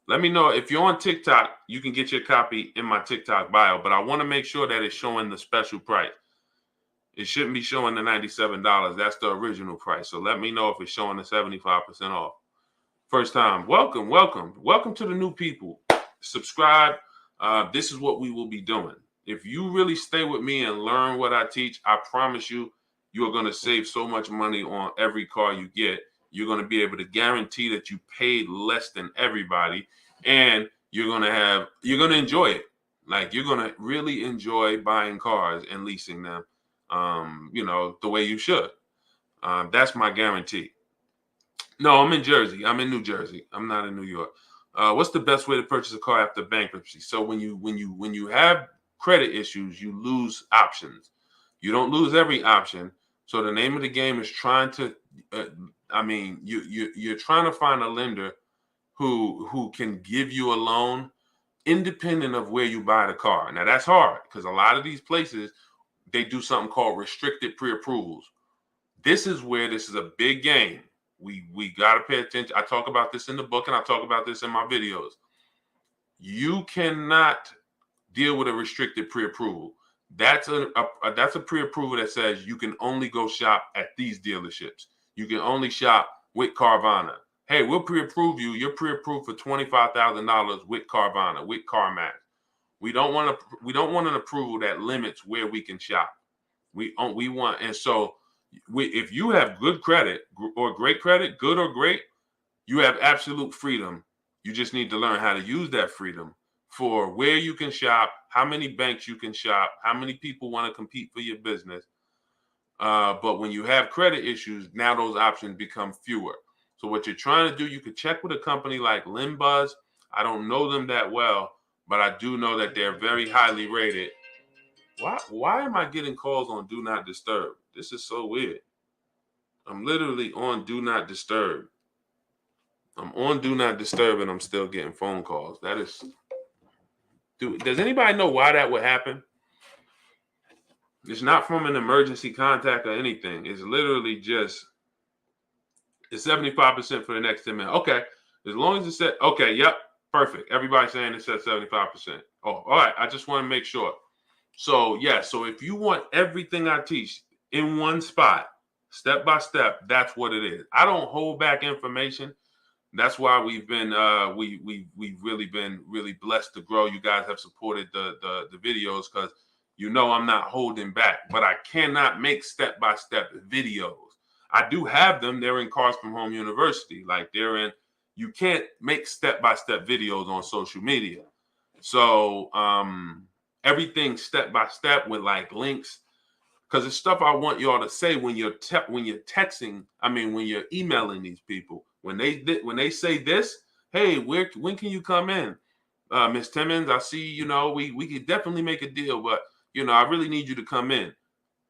Let me know. If you're on TikTok, you can get your copy in my TikTok bio, but I want to make sure that it's showing the special price. It shouldn't be showing the $97. That's the original price. So let me know if it's showing the 75% off. First time, welcome to the new people. Subscribe. This is what we will be doing. If you really stay with me and learn what I teach, I promise you, you're going to save so much money on every car you get. You're going to be able to guarantee that you paid less than everybody, and you're going to enjoy it. Like, you're going to really enjoy buying cars and leasing them, the way you should. That's my guarantee. No, I'm in Jersey. I'm in New Jersey. I'm not in New York. What's the best way to purchase a car after bankruptcy? So when you have credit issues, you lose options. You don't lose every option. So the name of the game is trying to, you're trying to find a lender who can give you a loan independent of where you buy the car. Now that's hard, because a lot of these places, they do something called restricted pre-approvals. This is a big game. We got to pay attention. I talk about this in the book, and I talk about this in my videos. You cannot deal with a restricted pre-approval. That's a pre-approval that says you can only go shop at these dealerships. You can only shop with Carvana. Hey, we'll pre-approve you. You're pre-approved for $25,000 with Carvana, with CarMax. We don't want an approval that limits where we can shop. If you have good credit or great credit, good or great, you have absolute freedom. You just need to learn how to use that freedom for where you can shop, how many banks you can shop, how many people want to compete for your business. But when you have credit issues, now those options become fewer. So what you're trying to do, you could check with a company like Limbuzz. I don't know them that well, but I do know that they're very highly rated. Why am I getting calls on Do Not Disturb? This is so weird. I'm literally on Do Not Disturb. I'm on Do Not Disturb and I'm still getting phone calls. That is, dude, does anybody know why that would happen? It's not from an emergency contact or anything. It's literally just, it's 75% for the next 10 minutes. Okay. As long as it said, okay, yep, perfect. Everybody's saying it said 75%. Oh, all right. I just want to make sure. So, yeah. So if you want everything I teach in one spot, step by step, that's what it is. I don't hold back information. That's why we've been we've really been really blessed to grow. You guys have supported the videos because I'm not holding back, but I cannot make step-by-step videos. I do have them. They're in Cars from Home University. Like you can't make step-by-step videos on social media. So everything step-by-step with like links, because it's stuff I want y'all to say when you're texting. I mean, when you're emailing these people, when they say this, hey, when can you come in, Miss Timmons? I see, we could definitely make a deal, but I really need you to come in.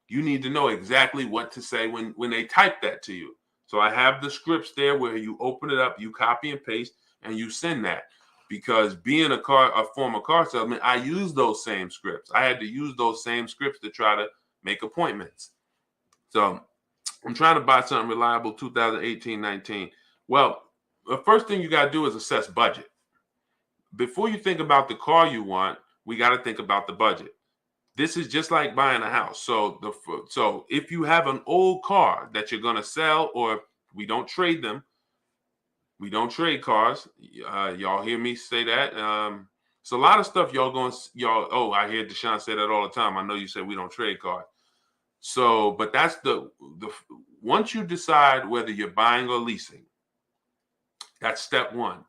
You need to know exactly what to say when they type that to you. So I have the scripts there where you open it up, you copy and paste, and you send that. Because being a former car salesman, I use those same scripts. I had to use those same scripts to try to make appointments. So I'm trying to buy something reliable 2018-19. Well, the first thing you got to do is assess budget. Before you think about the car you want, we got to think about the budget. This is just like buying a house. So if you have an old car that you're going to sell, or we don't trade them, we don't trade cars. Y'all hear me say that. It's a lot of stuff oh, I hear Deshone say that all the time. I know you said we don't trade cars. So, but that's the once you decide whether you're buying or leasing, that's step one.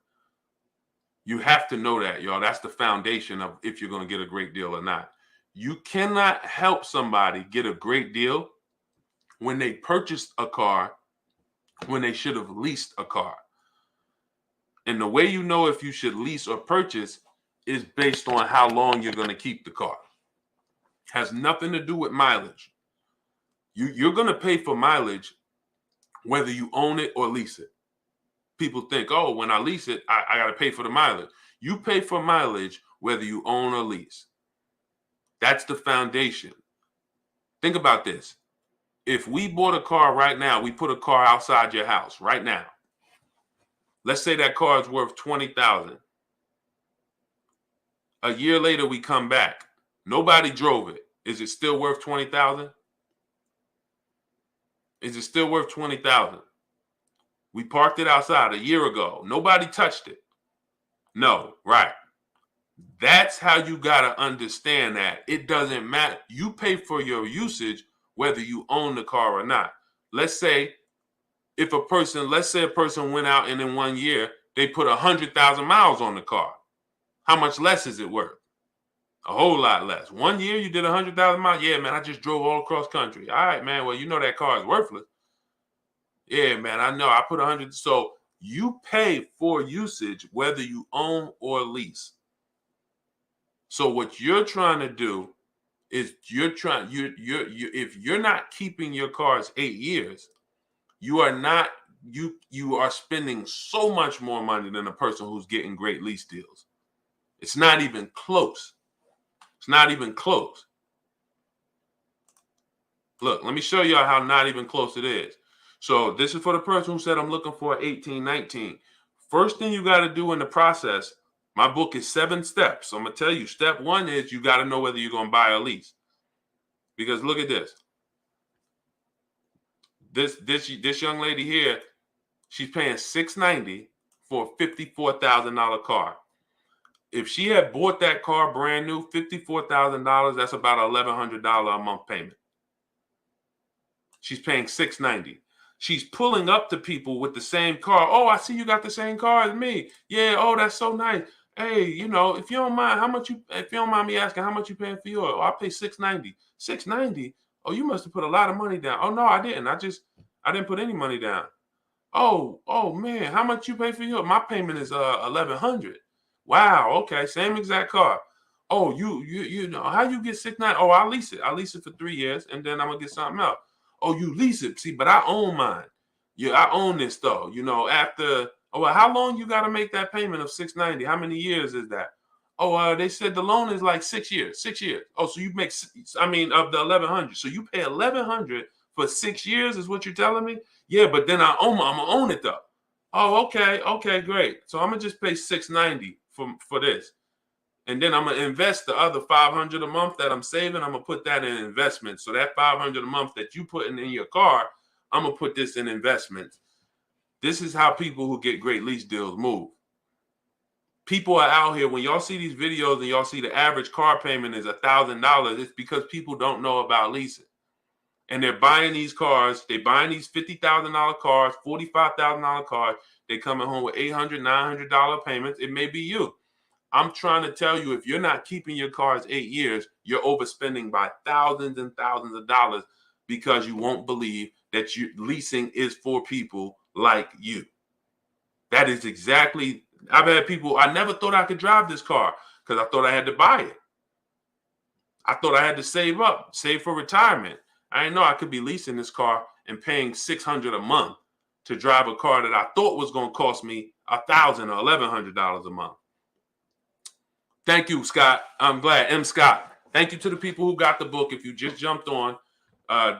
You have to know that, y'all. That's the foundation of if you're going to get a great deal or not. You cannot help somebody get a great deal when they purchased a car when they should have leased a car. And the way you know if you should lease or purchase is based on how long you're going to keep the car. Has nothing to do with mileage. You're going to pay for mileage whether you own it or lease it. People think, oh, when I lease it, I got to pay for the mileage. You pay for mileage whether you own or lease. That's the foundation. Think about this. If we bought a car right now, we put a car outside your house right now. Let's say that car is worth $20,000. A year later, we come back. Nobody drove it. Is it still worth $20,000? Is it still worth $20,000? We parked it outside a year ago. Nobody touched it. No, right. That's how you got to understand that. It doesn't matter. You pay for your usage whether you own the car or not. Let's say a person went out and in 1 year, they put 100,000 miles on the car. How much less is it worth? A whole lot less. 1 year you did 100,000 miles. Yeah, man, I just drove all across country. All right, man. Well, that car is worthless. Yeah, man, I know. I put 100. So you pay for usage whether you own or lease. So what you're trying to do is if you're not keeping your cars 8 years, you are spending so much more money than a person who's getting great lease deals. It's not even close. It's not even close. Look, let me show y'all how not even close it is. So this is for the person who said, I'm looking for 18, 19. First thing you got to do in the process, my book is 7 steps. So I'm going to tell you, step 1 is you got to know whether you're going to buy or lease. Because look at this. This young lady here, she's paying $690 for a $54,000 car. If she had bought that car brand new, $54,000, that's about $1,100 a month payment. She's paying $690. She's pulling up to people with the same car. Oh, I see you got the same car as me. Yeah, oh, that's so nice. Hey, if you don't mind, if you don't mind me asking, how much you paying for yours? Oh, I pay 690. 690? Oh, you must have put a lot of money down. Oh no, I didn't. I didn't put any money down. Oh man, how much you pay for yours? My payment is 1100. Wow, okay, same exact car. Oh, you know how you get 690? Oh, I lease it. I lease it for 3 years, and then I'm gonna get something else. Oh, you lease it. See, but I own mine. Yeah, I own this though. After well, how long you gotta make that payment of 690? How many years is that? Oh, they said the loan is like 6 years. 6 years. Oh, so you make of the 1100. So you pay 1100 for 6 years, is what you're telling me? Yeah, but then I'm gonna own it though. Oh, okay, great. So I'm gonna just pay 690 for this. And then I'm gonna invest the other 500 a month that I'm saving. I'm gonna put that in investment. So that 500 a month that you putting in your car, I'm gonna put this in investments. This is how people who get great lease deals move. People are out here, when y'all see these videos and y'all see the average car payment is $1,000, it's because people don't know about leasing. And they're buying these cars. They're buying these $50,000 cars, $45,000 cars. They're coming home with $800, $900 payments. It may be you. I'm trying to tell you, if you're not keeping your cars 8 years, you're overspending by thousands and thousands of dollars because you won't believe that leasing is for people like you. That is exactly. I've had people, I never thought I could drive this car because I thought I had to buy it. I thought I had to save for retirement. I didn't know I could be leasing this car and paying $600 a month to drive a car that I thought was going to cost me $1,000 or $1,100 a month. Thank you, Scott. I'm glad. M. Scott. Thank you to the people who got the book. If you just jumped on,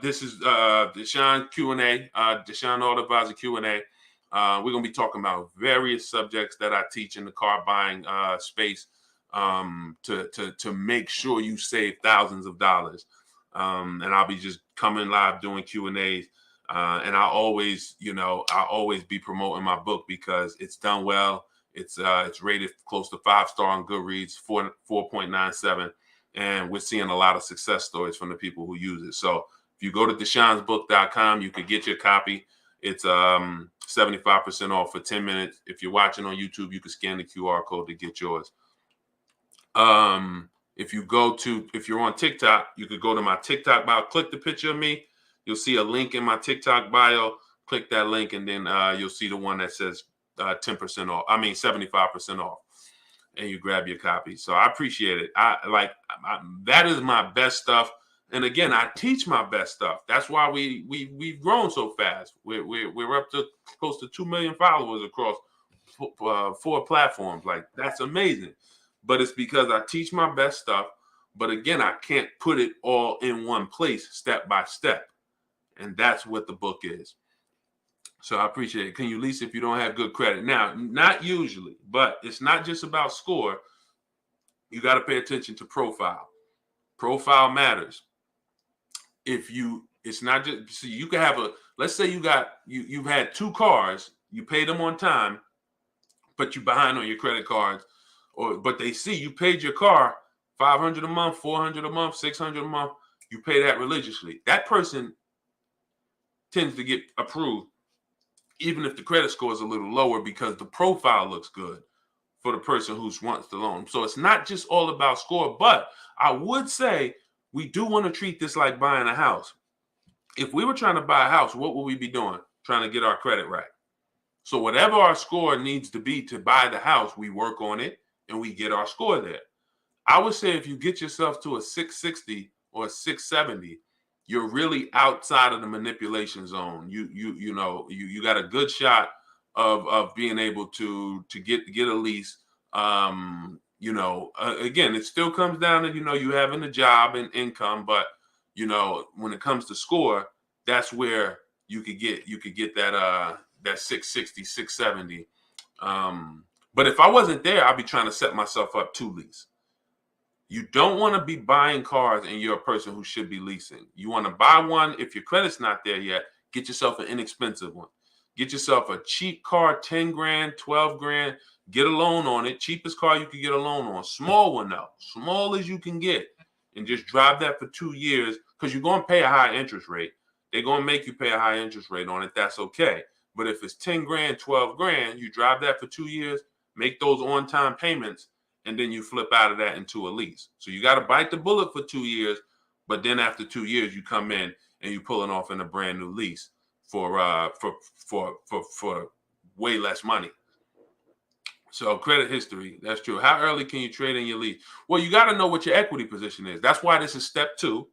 this is Deshone Q&A, Deshone Auto Advisor Q&A. We're going to be talking about various subjects that I teach in the car buying space to make sure you save thousands of dollars. And I'll be just coming live doing Q&As. And I always be promoting my book because it's done well. It's rated close to 5-star on Goodreads, 4.97. And we're seeing a lot of success stories from the people who use it. So if you go to DeshonesBook.com, you could get your copy. It's 75% off for 10 minutes. If you're watching on YouTube, you can scan the QR code to get yours. If you're on TikTok, you could go to my TikTok bio, click the picture of me. You'll see a link in my TikTok bio. Click that link, and then you'll see the one that says 10% off. 75% off, and you grab your copy. So I appreciate it. That is my best stuff. And again, I teach my best stuff. That's why we've grown so fast. We're up to close to 2 million followers across 4 platforms. Like, that's amazing. But it's because I teach my best stuff. But again, I can't put it all in one place, step by step. And that's what the book is. So I appreciate it. Can you lease if you don't have good credit? Now, not usually, but it's not just about score. You got to pay attention to profile. Profile matters. It's not just, see, you can have let's say you've had 2 cars, you paid them on time, but you're behind on your credit cards, but they see you paid your car $500 a month, $400 a month, $600 a month. You pay that religiously. That person tends to get approved, even if the credit score is a little lower, because the profile looks good for the person who wants the loan. So it's not just all about score, but I would say we do want to treat this like buying a house. If we were trying to buy a house, what would we be doing? Trying to get our credit right. So whatever our score needs to be to buy the house, we work on it and we get our score there. I would say if you get yourself to a 660 or a 670, you're really outside of the manipulation zone. You got a good shot of being able to get a lease. Again, it still comes down to you having a job and income, but when it comes to score, that's where you could get that 660, 670. But if I wasn't there, I'd be trying to set myself up to lease. You don't want to be buying cars and you're a person who should be leasing. You want to buy one. If your credit's not there yet, get yourself an inexpensive one. Get yourself a cheap car, 10 grand, 12 grand. Get a loan on it. Cheapest car you can get a loan on. Small one though. Small as you can get. And just drive that for 2 years, because you're going to pay a high interest rate. They're going to make you pay a high interest rate on it. That's okay. But if it's 10 grand, 12 grand, you drive that for 2 years, make those on-time payments, and then you flip out of that into a lease. So you got to bite the bullet for 2 years, but then after 2 years, you come in and you pulling off in a brand new lease for way less money. So credit history, that's true. How early can you trade in your lease? Well, you got to know what your equity position is. That's why this is step 2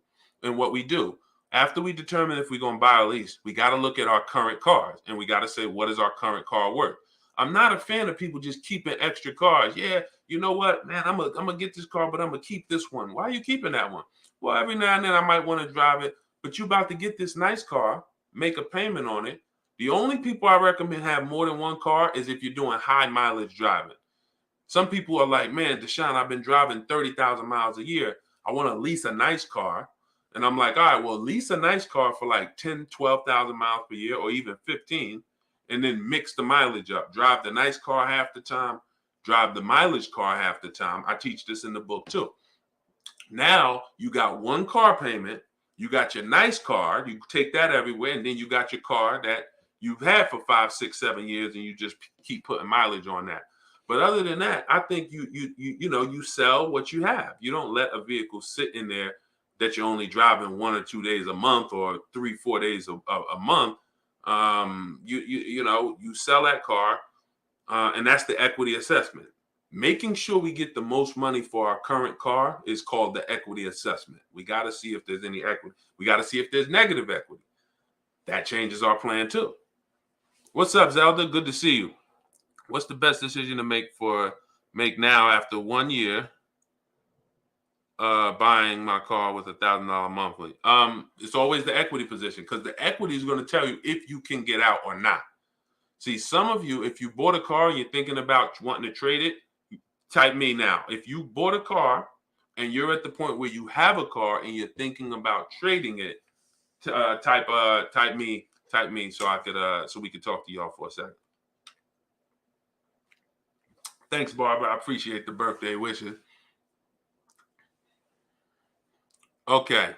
in what we do. After we determine if we're going to buy a lease, we got to look at our current cars and we got to say, what is our current car worth? I'm not a fan of people just keeping extra cars. Yeah, you know what, man, I'm gonna get this car, but I'm gonna keep this one. Why are you keeping that one? Well, every now and then I might want to drive it, but you about to get this nice car, make a payment on it. The only people I recommend have more than one car is if you're doing high mileage driving. Some people are like, man, Deshone, I've been driving 30,000 miles a year. I want to lease a nice car. And I'm like, all right, well, lease a nice car for like 10, 12,000 miles per year or even 15, and then mix the mileage up. Drive the nice car half the time, drive the mileage car half the time. I teach this in the book too. Now you got one car payment, you got your nice car, you take that everywhere, and then you got your car that you've had for 5, 6, 7 years, and you just keep putting mileage on that. But other than that, I think you sell what you have. You don't let a vehicle sit in there that you're only driving 1 or 2 days a month or 3, 4 days a month. You sell that car, and that's the equity assessment. Making sure we get the most money for our current car is called the equity assessment. We got to see if there's any equity. We got to see if there's negative equity. That changes our plan too. What's up, Zelda? Good to see you. What's the best decision to make now after 1 year buying my car with $1,000 monthly? It's always the equity position, because the equity is going to tell you if you can get out or not. See, some of you, if you bought a car and you're thinking about wanting to trade it, type me now. If you bought a car and you're at the point where you have a car and you're thinking about trading it, type me so I could so we could talk to y'all for a second. Thanks, Barbara. I appreciate the birthday wishes. Okay.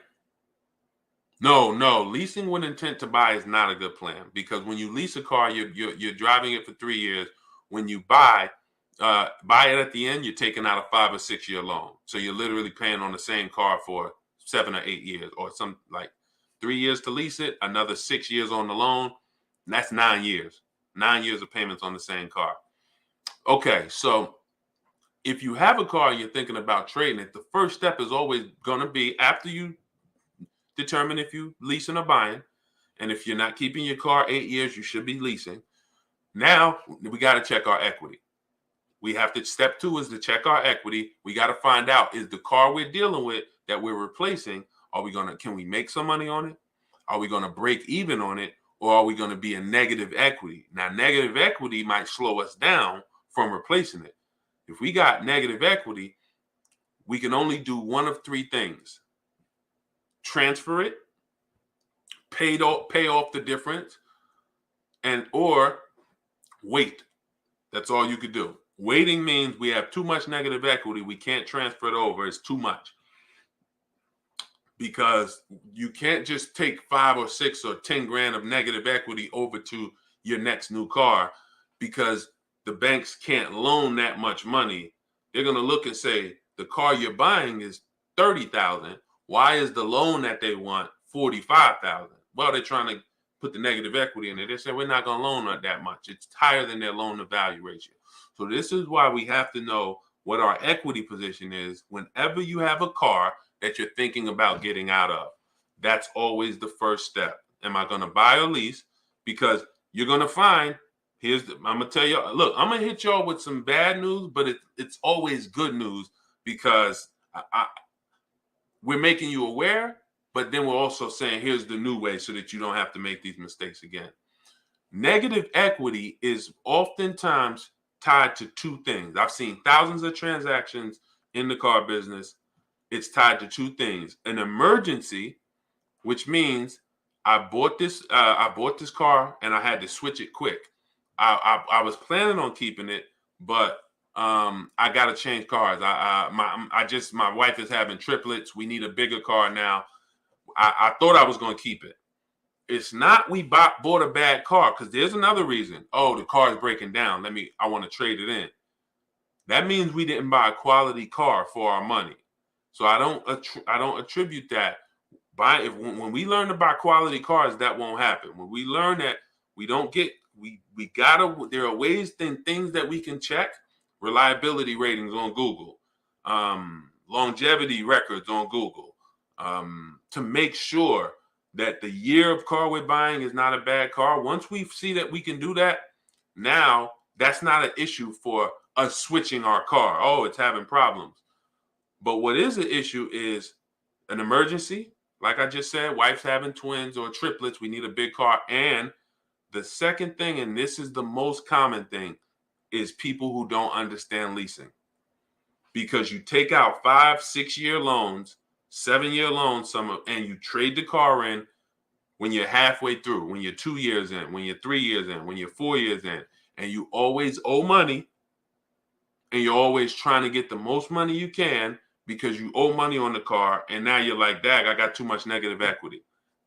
No, leasing with intent to buy is not a good plan, because when you lease a car, you're driving it for 3 years. When you buy it at the end, you're taking out a 5 or 6 year loan. So you're literally paying on the same car for 7 or 8 years, or some like 3 years to lease it, another 6 years on the loan. And that's 9 years. 9 years of payments on the same car. Okay, so if you have a car and you're thinking about trading it, the first step is always going to be, after you determine if you leasing or buying, and if you're not keeping your car 8 years, you should be leasing. Now we got to check our equity. We have to, step 2 is to check our equity. We got to find out, is the car we're dealing with that we're replacing, can we make some money on it? Are we going to break even on it? Or are we going to be in negative equity? Now, negative equity might slow us down from replacing it. If we got negative equity, we can only do one of 3 things: transfer it, pay off the difference, or wait. That's all you could do. Waiting means we have too much negative equity. We can't transfer it over. It's too much. Because you can't just take 5 or 6 or 10 grand of negative equity over to your next new car, because the banks can't loan that much money. They're going to look and say, the car you're buying is $30,000. Why is the loan that they want $45,000? Well, they're trying to put the negative equity in it. They say, we're not going to loan that much. It's higher than their loan to value ratio. So this is why we have to know what our equity position is whenever you have a car that you're thinking about getting out of. That's always the first step. Am I going to buy or lease? Because you're going to find, I'm going to tell you, look, I'm going to hit y'all with some bad news, but it's always good news, because we're making you aware, but then we're also saying, here's the new way so that you don't have to make these mistakes again. Negative equity is oftentimes tied to 2 things. I've seen thousands of transactions in the car business. It's tied to 2 things: an emergency, which means I bought this car and I had to switch it quick. I was planning on keeping it, but I got to change cars. My wife is having triplets. We need a bigger car now. I thought I was going to keep it. It's not we bought a bad car, because there's another reason. Oh, the car is breaking down. I want to trade it in. that means we didn't buy a quality car for our money. So I don't attribute that. When we learn to buy quality cars, that won't happen. When we learn that we don't get we gotta, there are ways and things that we can check: reliability ratings on Google, longevity records on Google, to make sure that the year of car we're buying is not a bad car. Once we see that we can do that, now that's not an issue for us switching our car. Oh, it's having problems. But what is an issue is an emergency. Like I just said, wife's having twins or triplets. We need a big car. And the second thing, and this is the most common thing, is people who don't understand leasing. Because you take out 5-6 year loans, 7-year loans, and you trade the car in when you're halfway through, when you're 2 years in, when you're 3 years in, when you're 4 years in, and you always owe money, and you're always trying to get the most money you can because you owe money on the car, and now you're like, dag, I got too much negative equity.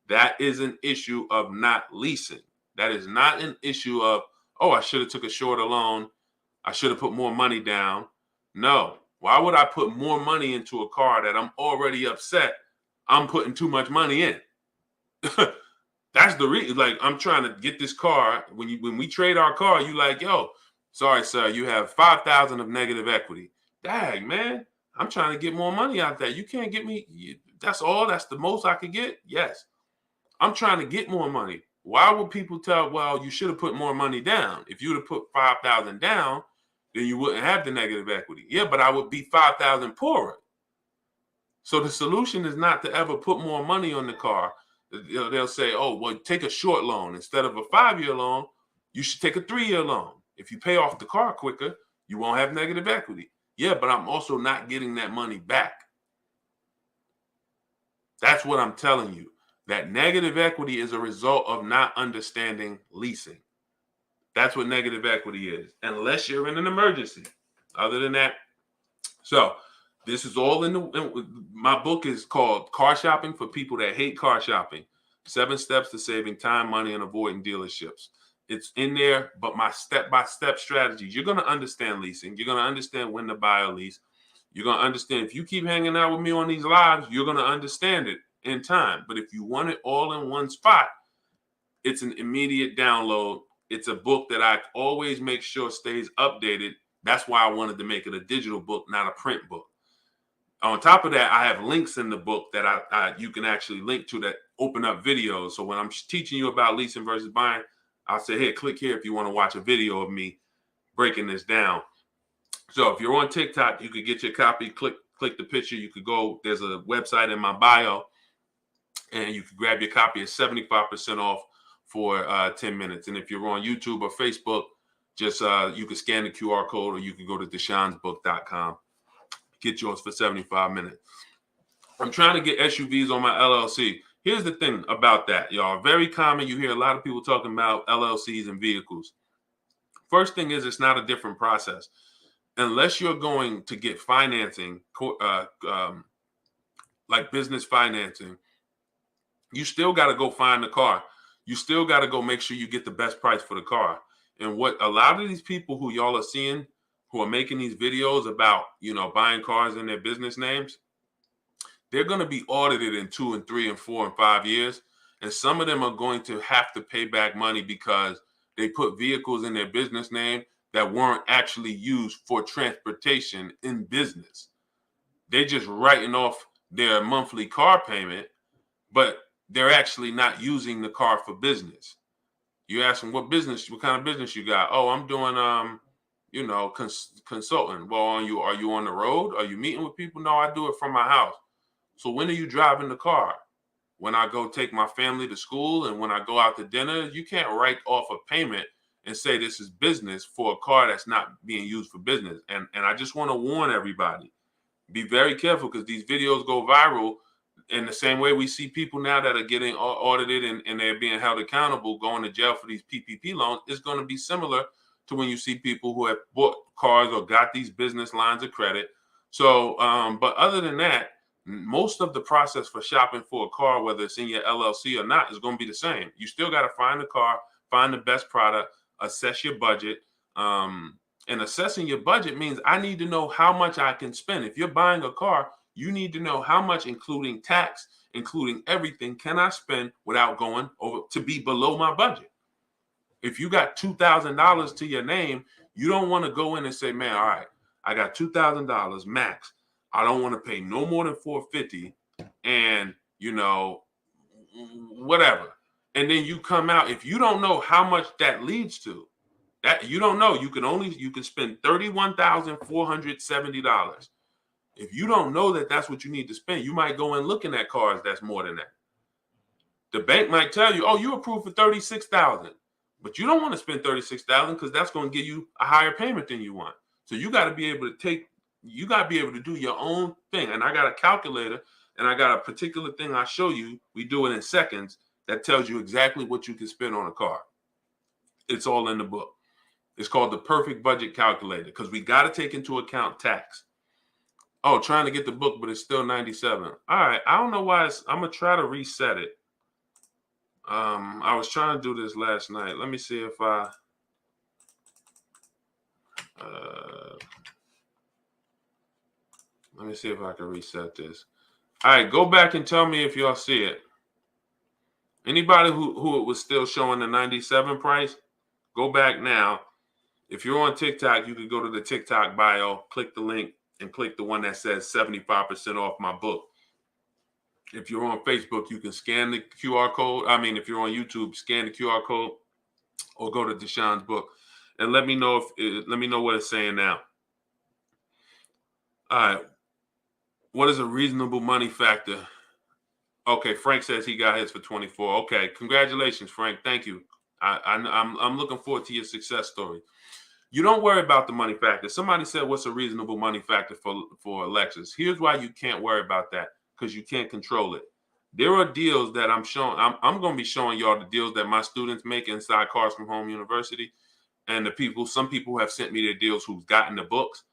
That is an issue of not leasing. That is not an issue of, oh, I should have took a shorter loan. I should have put more money down. No. Why would I put more money into a car that I'm already upset I'm putting too much money in? That's the reason. Like, I'm trying to get this car. When we trade our car, you like, yo, sorry, sir, you have 5,000 of negative equity. Dag, man, I'm trying to get more money out there. You can't get me. That's all. That's the most I could get. Yes, I'm trying to get more money. Why would people tell? Well, you should have put more money down. If you would have put 5,000 down, then you wouldn't have the negative equity. Yeah, but I would be 5,000 poorer. So the solution is not to ever put more money on the car. They'll say, oh, well, take a short loan. Instead of a 5-year loan, you should take a 3-year loan. If you pay off the car quicker, you won't have negative equity. Yeah, but I'm also not getting that money back. That's what I'm telling you. That negative equity is a result of not understanding leasing. That's what negative equity is, unless you're in an emergency. Other than that, so this is all my book is called Car Shopping for People That Hate Car Shopping. 7 Steps to Saving Time, Money, and Avoiding Dealerships. It's in there, but my step-by-step strategies. You're going to understand leasing. You're going to understand when to buy a lease. You're going to understand, if you keep hanging out with me on these lives, you're going to understand it in time. But if you want it all in one spot, it's an immediate download. It's a book that I always make sure stays updated. That's why I wanted to make it a digital book, not a print book. On top of that, I have links in the book that you can actually link to that open up videos. So when I'm teaching you about leasing versus buying, I'll say, hey, click here if you want to watch a video of me breaking this down. So if you're on TikTok, you could get your copy, click the picture. You could go, there's a website in my bio, and you can grab your copy at 75% off for 10 minutes. And if you're on YouTube or Facebook, just you can scan the QR code, or you can go to deshonesbook.com. Get yours for 75 minutes. I'm trying to get SUVs on my LLC. Here's the thing about that, y'all. Very common. You hear a lot of people talking about LLCs and vehicles. First thing is, it's not a different process. Unless you're going to get financing, like business financing, you still got to go find the car. You still got to go make sure you get the best price for the car. And what a lot of these people who y'all are seeing, who are making these videos about, buying cars in their business names, they're going to be audited in 2 and 3 and 4 and 5 years. And some of them are going to have to pay back money because they put vehicles in their business name that weren't actually used for transportation in business. They're just writing off their monthly car payment, but they're actually not using the car for business. You ask them, what kind of business you got? Oh, I'm doing, consulting. Well, are you on the road? Are you meeting with people? No, I do it from my house. So when are you driving the car? When I go take my family to school and when I go out to dinner. You can't write off a payment and say this is business for a car that's not being used for business. And I just want to warn everybody, be very careful, because these videos go viral in the same way we see people now that are getting audited and they're being held accountable, going to jail for these PPP loans. It's going to be similar to when you see people who have bought cars or got these business lines of credit. So, but other than that, most of the process for shopping for a car, whether it's in your LLC or not, is going to be the same. You still got to find the car, find the best product, assess your budget, And assessing your budget means I need to know how much I can spend. If you're buying a car, you need to know how much, including tax, including everything, can I spend without going over to be below my budget. If you got $2,000 to your name, you don't want to go in and say, man, all right, I got $2,000 max. I don't want to pay no more than $450 and, whatever. And then you come out, if you don't know how much that leads to, that you don't know, you can spend $31,470. If you don't know that that's what you need to spend, you might go in looking at cars that's more than that. The bank might tell you, oh, you approved for $36,000, but you don't want to spend $36,000 because that's going to give you a higher payment than you want. So you got to be able to do your own thing. And I got a calculator and I got a particular thing I show you. We do it in seconds that tells you exactly what you can spend on a car. It's all in the book. It's called the Perfect Budget Calculator because we got to take into account tax. Oh, trying to get the book, but it's still 97. All right. I don't know why I'm going to try to reset it. I was trying to do this last night. Let me see if I can reset this. All right, go back and tell me if y'all see it. Anybody who it was still showing the 97 price, go back now. If you're on TikTok, you can go to the TikTok bio, click the link, and click the one that says 75% off my book. If you're on Facebook, you can scan the QR code. I mean, if you're on YouTube, scan the QR code or go to Deshone's book and let me know what it's saying now. All right. What is a reasonable money factor? Okay, Frank says he got his for 24. Okay, congratulations, Frank. Thank you. I'm looking forward to your success story. You don't worry about the money factor. Somebody said, what's a reasonable money factor for Lexus? Here's why you can't worry about that. Because you can't control it. There are deals that I'm showing. I'm going to be showing y'all the deals that my students make inside Cars from Home University. And some people have sent me their deals who've gotten the books.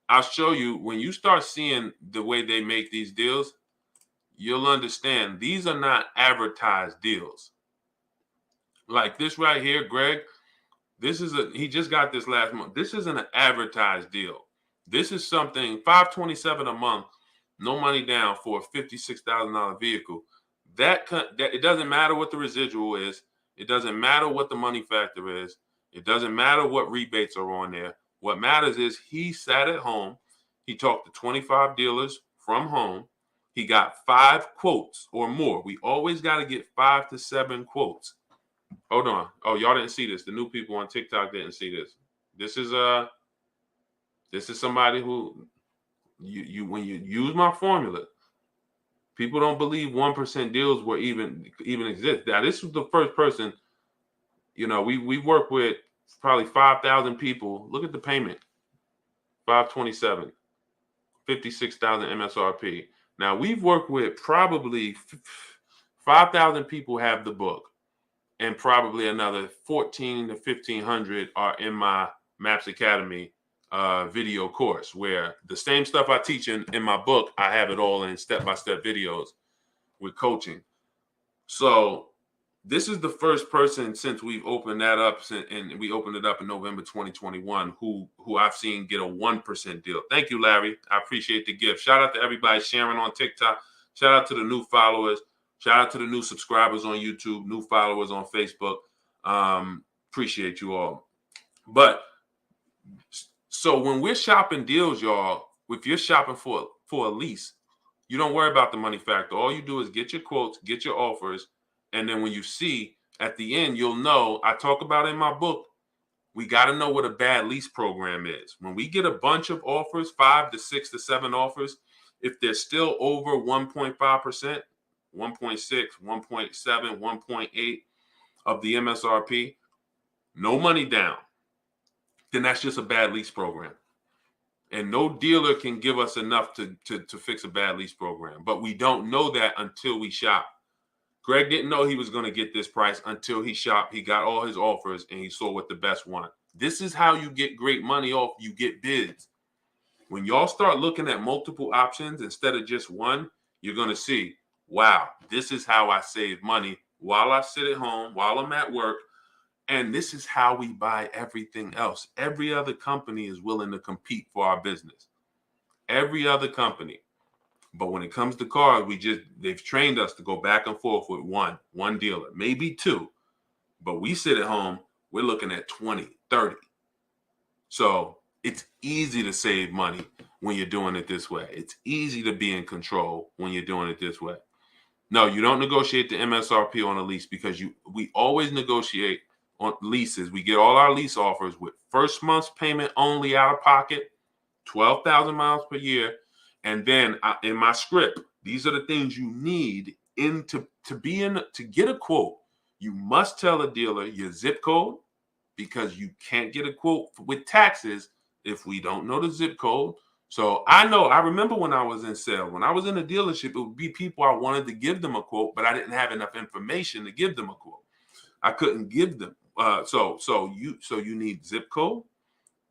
I'll show you when you start seeing the way they make these deals, you'll understand these are not advertised deals. Like this right here, Greg, he just got this last month. This isn't an advertised deal. This is something $527 a month. No money down for a $56,000 vehicle. That it doesn't matter what the residual is. It doesn't matter what the money factor is. It doesn't matter what rebates are on there. What matters is he sat at home. He talked to 25 dealers from home. He got 5 quotes or more. We always got to get 5 to 7 quotes. Hold on. Oh, y'all didn't see this. The new people on TikTok didn't see this. This is somebody who when you use my formula, people don't believe 1% deals will even exist. Now, this was the first person, we work with probably 5,000 people. Look at the payment. 527, 56,000 MSRP. Now, we've worked with probably 5,000 people have the book, and probably another 1,400 to 1,500 are in my Maps Academy video course, where the same stuff I teach in my book, I have it all in step-by-step videos with coaching. So this is the first person since we've opened that up, and we opened it up in November 2021, who I've seen get a 1% deal. Thank you, Larry. I appreciate the gift. Shout out to everybody sharing on TikTok. Shout out to the new followers. Shout out to the new subscribers on YouTube, new followers on Facebook. Appreciate you all. But so when we're shopping deals, y'all, if you're shopping for a lease, you don't worry about the money factor. All you do is get your quotes, get your offers, and then when you see at the end, you'll know. I talk about in my book, we got to know what a bad lease program is. When we get a bunch of offers, 5 to 6 to 7 offers, if they're still over 1.5%, 1.6, 1.7, 1.8 of the MSRP, no money down, then that's just a bad lease program. And no dealer can give us enough to fix a bad lease program. But we don't know that until we shop. Greg didn't know he was going to get this price until he shopped. He got all his offers and he saw what the best one. This is how you get great money off. You get bids. When y'all start looking at multiple options instead of just one, you're going to see, wow, this is how I save money while I sit at home, while I'm at work. And this is how we buy everything else. Every other company is willing to compete for our business. Every other company. But when it comes to cars, they've trained us to go back and forth with one dealer, maybe two. But we sit at home, we're looking at 20, 30. So it's easy to save money when you're doing it this way. It's easy to be in control when you're doing it this way. No, you don't negotiate the MSRP on a lease because we always negotiate on leases. We get all our lease offers with first month's payment only out of pocket, 12,000 miles per year. And then in my script, these are the things you need to get a quote. You must tell a dealer your zip code, because you can't get a quote with taxes if we don't know the zip code. So I remember when I was in sales, when I was in a dealership, it would be people I wanted to give them a quote, but I didn't have enough information to give them a quote. I couldn't give them. So you need zip code.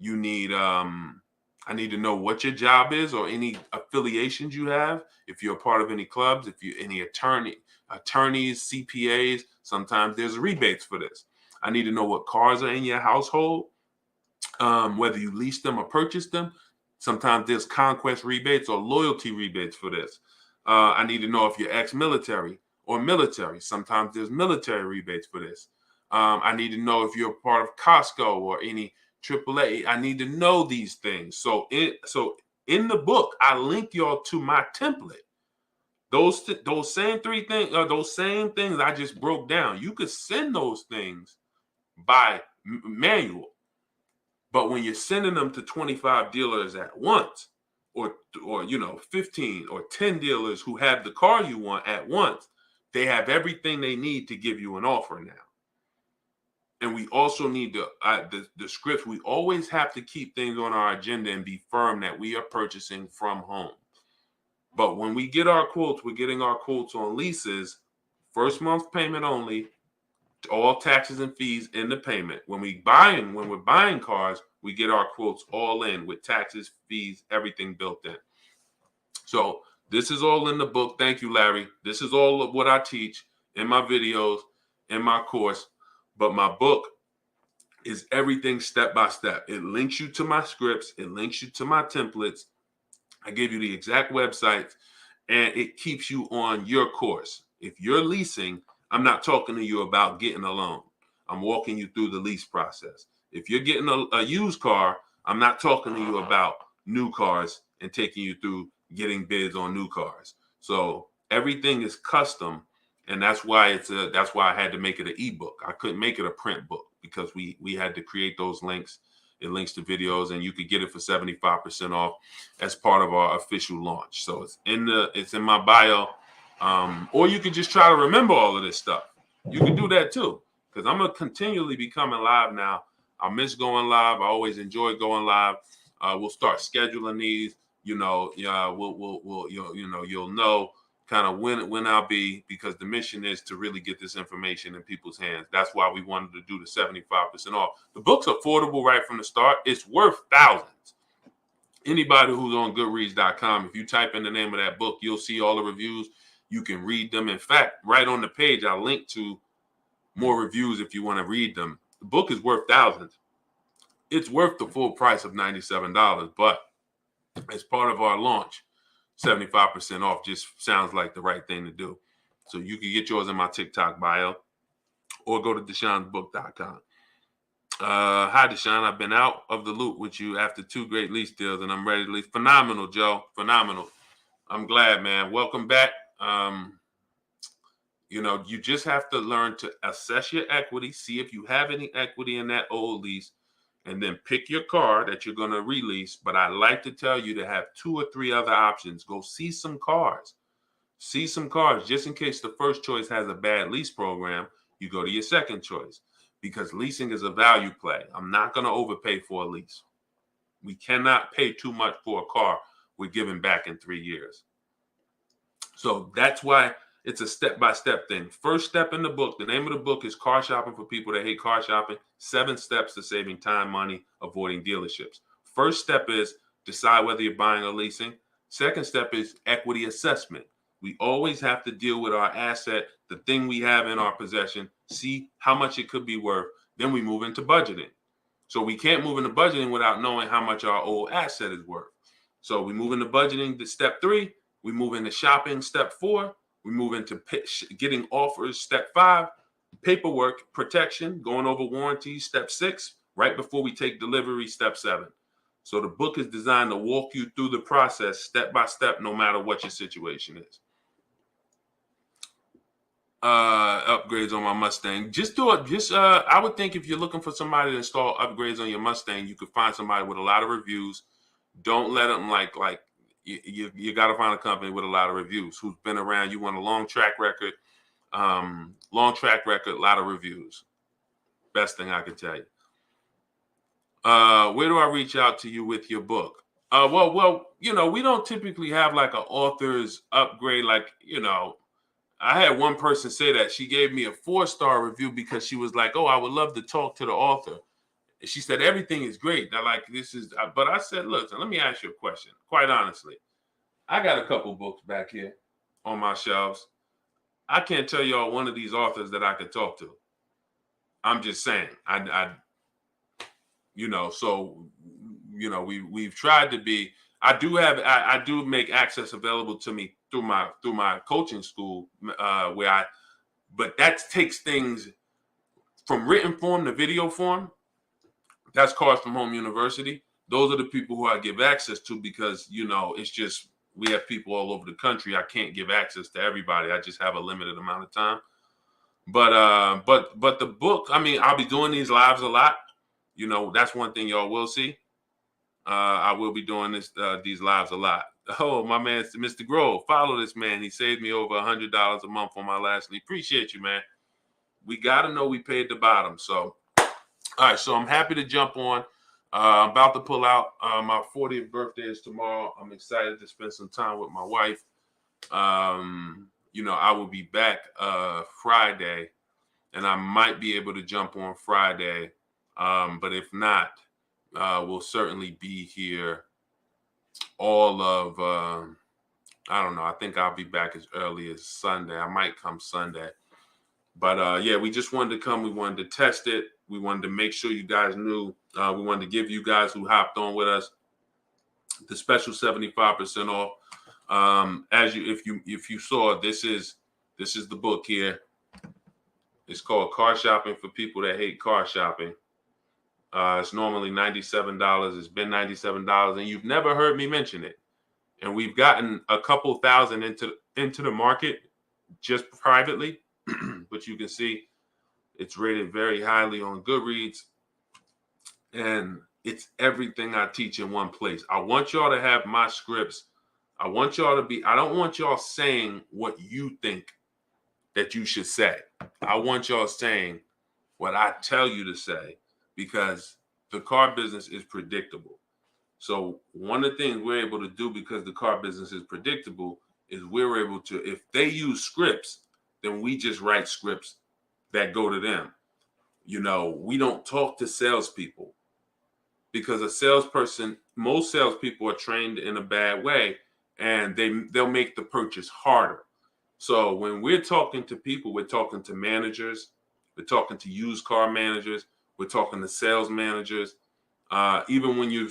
You need I need to know what your job is or any affiliations you have. If you're a part of any clubs, if you any attorneys, CPAs, sometimes there's rebates for this. I need to know what cars are in your household, whether you lease them or purchase them. Sometimes there's conquest rebates or loyalty rebates for this. I need to know if you're ex-military or military. Sometimes there's military rebates for this. I need to know if you're a part of Costco or any AAA. I need to know these things. So in the book, I link y'all to my template. Those same three things, those same things I just broke down. You could send those things by manual, but when you're sending them to 25 dealers at once, or 15 or 10 dealers who have the car you want at once, they have everything they need to give you an offer now. And we also need the scripts. We always have to keep things on our agenda and be firm that we are purchasing from home. But when we get our quotes, we're getting our quotes on leases, first month payment only, all taxes and fees in the payment. When we're buying cars, we get our quotes all in with taxes, fees, everything built in. So this is all in the book. Thank you, Larry. This is all of what I teach in my videos, in my course. But my book is everything step by step. It links you to my scripts. It links you to my templates. I give you the exact websites, and it keeps you on your course. If you're leasing, I'm not talking to you about getting a loan. I'm walking you through the lease process. If you're getting a used car, I'm not talking to you about new cars and taking you through getting bids on new cars. So everything is custom, and that's why I had to make it an ebook. I couldn't make it a print book because we had to create those links. It links to videos, and you could get it for 75% off as part of our official launch. So it's in my bio. Or you could just try to remember all of this stuff. You can do that too, because I'm gonna continually be coming live now. I miss going live. I always enjoy going live. We'll start scheduling these. You'll know kind of when I'll be, because the mission is to really get this information in people's hands. That's why we wanted to do the 75% off. The book's affordable right from the start. It's worth thousands. Anybody who's on Goodreads.com, if you type in the name of that book, you'll see all the reviews. You can read them. In fact, right on the page, I'll link to more reviews if you want to read them. The book is worth thousands. It's worth the full price of $97, but as part of our launch, 75% off just sounds like the right thing to do. So you can get yours in my TikTok bio or go to Deshone'sBook.com. Hi, Deshone. I've been out of the loop with you after 2 great lease deals, and I'm ready to lease. Phenomenal, Joe. Phenomenal. I'm glad, man. Welcome back. You just have to learn to assess your equity, see if you have any equity in that old lease, and then pick your car that you're going to release. But I like to tell you to have 2 or 3 other options. Go see some cars. See some cars. Just in case the first choice has a bad lease program, you go to your second choice, because leasing is a value play. I'm not going to overpay for a lease. We cannot pay too much for a car we're giving back in 3 years. So that's why it's a step-by-step thing. First step in the book, the name of the book is Car Shopping for People That Hate Car Shopping, 7 Steps to Saving Time, Money, Avoiding Dealerships. First step is decide whether you're buying or leasing. Second step is equity assessment. We always have to deal with our asset, the thing we have in our possession, see how much it could be worth, Then we move into budgeting. So we can't move into budgeting without knowing how much our old asset is worth. So we move into budgeting to step 3. We move into shopping, step 4. We move into getting offers, step 5. Paperwork, protection, going over warranties, step 6. Right before we take delivery, step 7. So the book is designed to walk you through the process step by step, no matter what your situation is. Upgrades on my Mustang. Just do it. I would think if you're looking for somebody to install upgrades on your Mustang, you could find somebody with a lot of reviews. Don't let them you got to find a company with a lot of reviews who's been around. You want a long track record, a lot of reviews. Best thing I could tell you. Where do I reach out to you with your book? Well, we don't typically have like an author's upgrade. I had one person say that she gave me a 4-star review because she was like, "Oh, I would love to talk to the author." And she said everything is great. But I said, "Look, let me ask you a question. Quite honestly, I got a couple books back here on my shelves. I can't tell y'all one of these authors that I could talk to. I'm just saying. We've tried to be. I do make access available to me through my coaching school but that takes things from written form to video form. That's Cars from Home University. Those are the people who I give access to because it's just we have people all over the country. I can't give access to everybody. I just have a limited amount of time. But the book. I mean, I'll be doing these lives a lot. That's one thing y'all will see. I will be doing these lives a lot. Oh, my man, Mr. Grove, follow this man. He saved me over $100 a month on my last lead. Appreciate you, man. We got to know we paid the bottom. So, all right. So I'm happy to jump on. I'm about to pull out. My 40th birthday is tomorrow. I'm excited to spend some time with my wife. I will be back Friday, and I might be able to jump on Friday. But if not, we'll certainly be here all of, I don't know. I think I'll be back as early as Sunday. I might come Sunday. But we just wanted to come. We wanted to test it. We wanted to make sure you guys knew. We wanted to give you guys who hopped on with us the special 75% off. If you saw, this is the book here. It's called Car Shopping for People That Hate Car Shopping. It's normally $97. It's been $97, and you've never heard me mention it. And we've gotten a couple thousand into the market just privately, but you can see it's rated very highly on Goodreads, and it's everything I teach in one place. I want y'all to have my scripts. I don't want y'all saying what you think that you should say. I want y'all saying what I tell you to say, because the car business is predictable. So one of the things we're able to do, because the car business is predictable, is we're able to, if they use scripts, then we just write scripts that go to them. We don't talk to salespeople, because most salespeople are trained in a bad way, and they'll make the purchase harder. So when we're talking to people, we're talking to managers, we're talking to used car managers, we're talking to sales managers. Even when you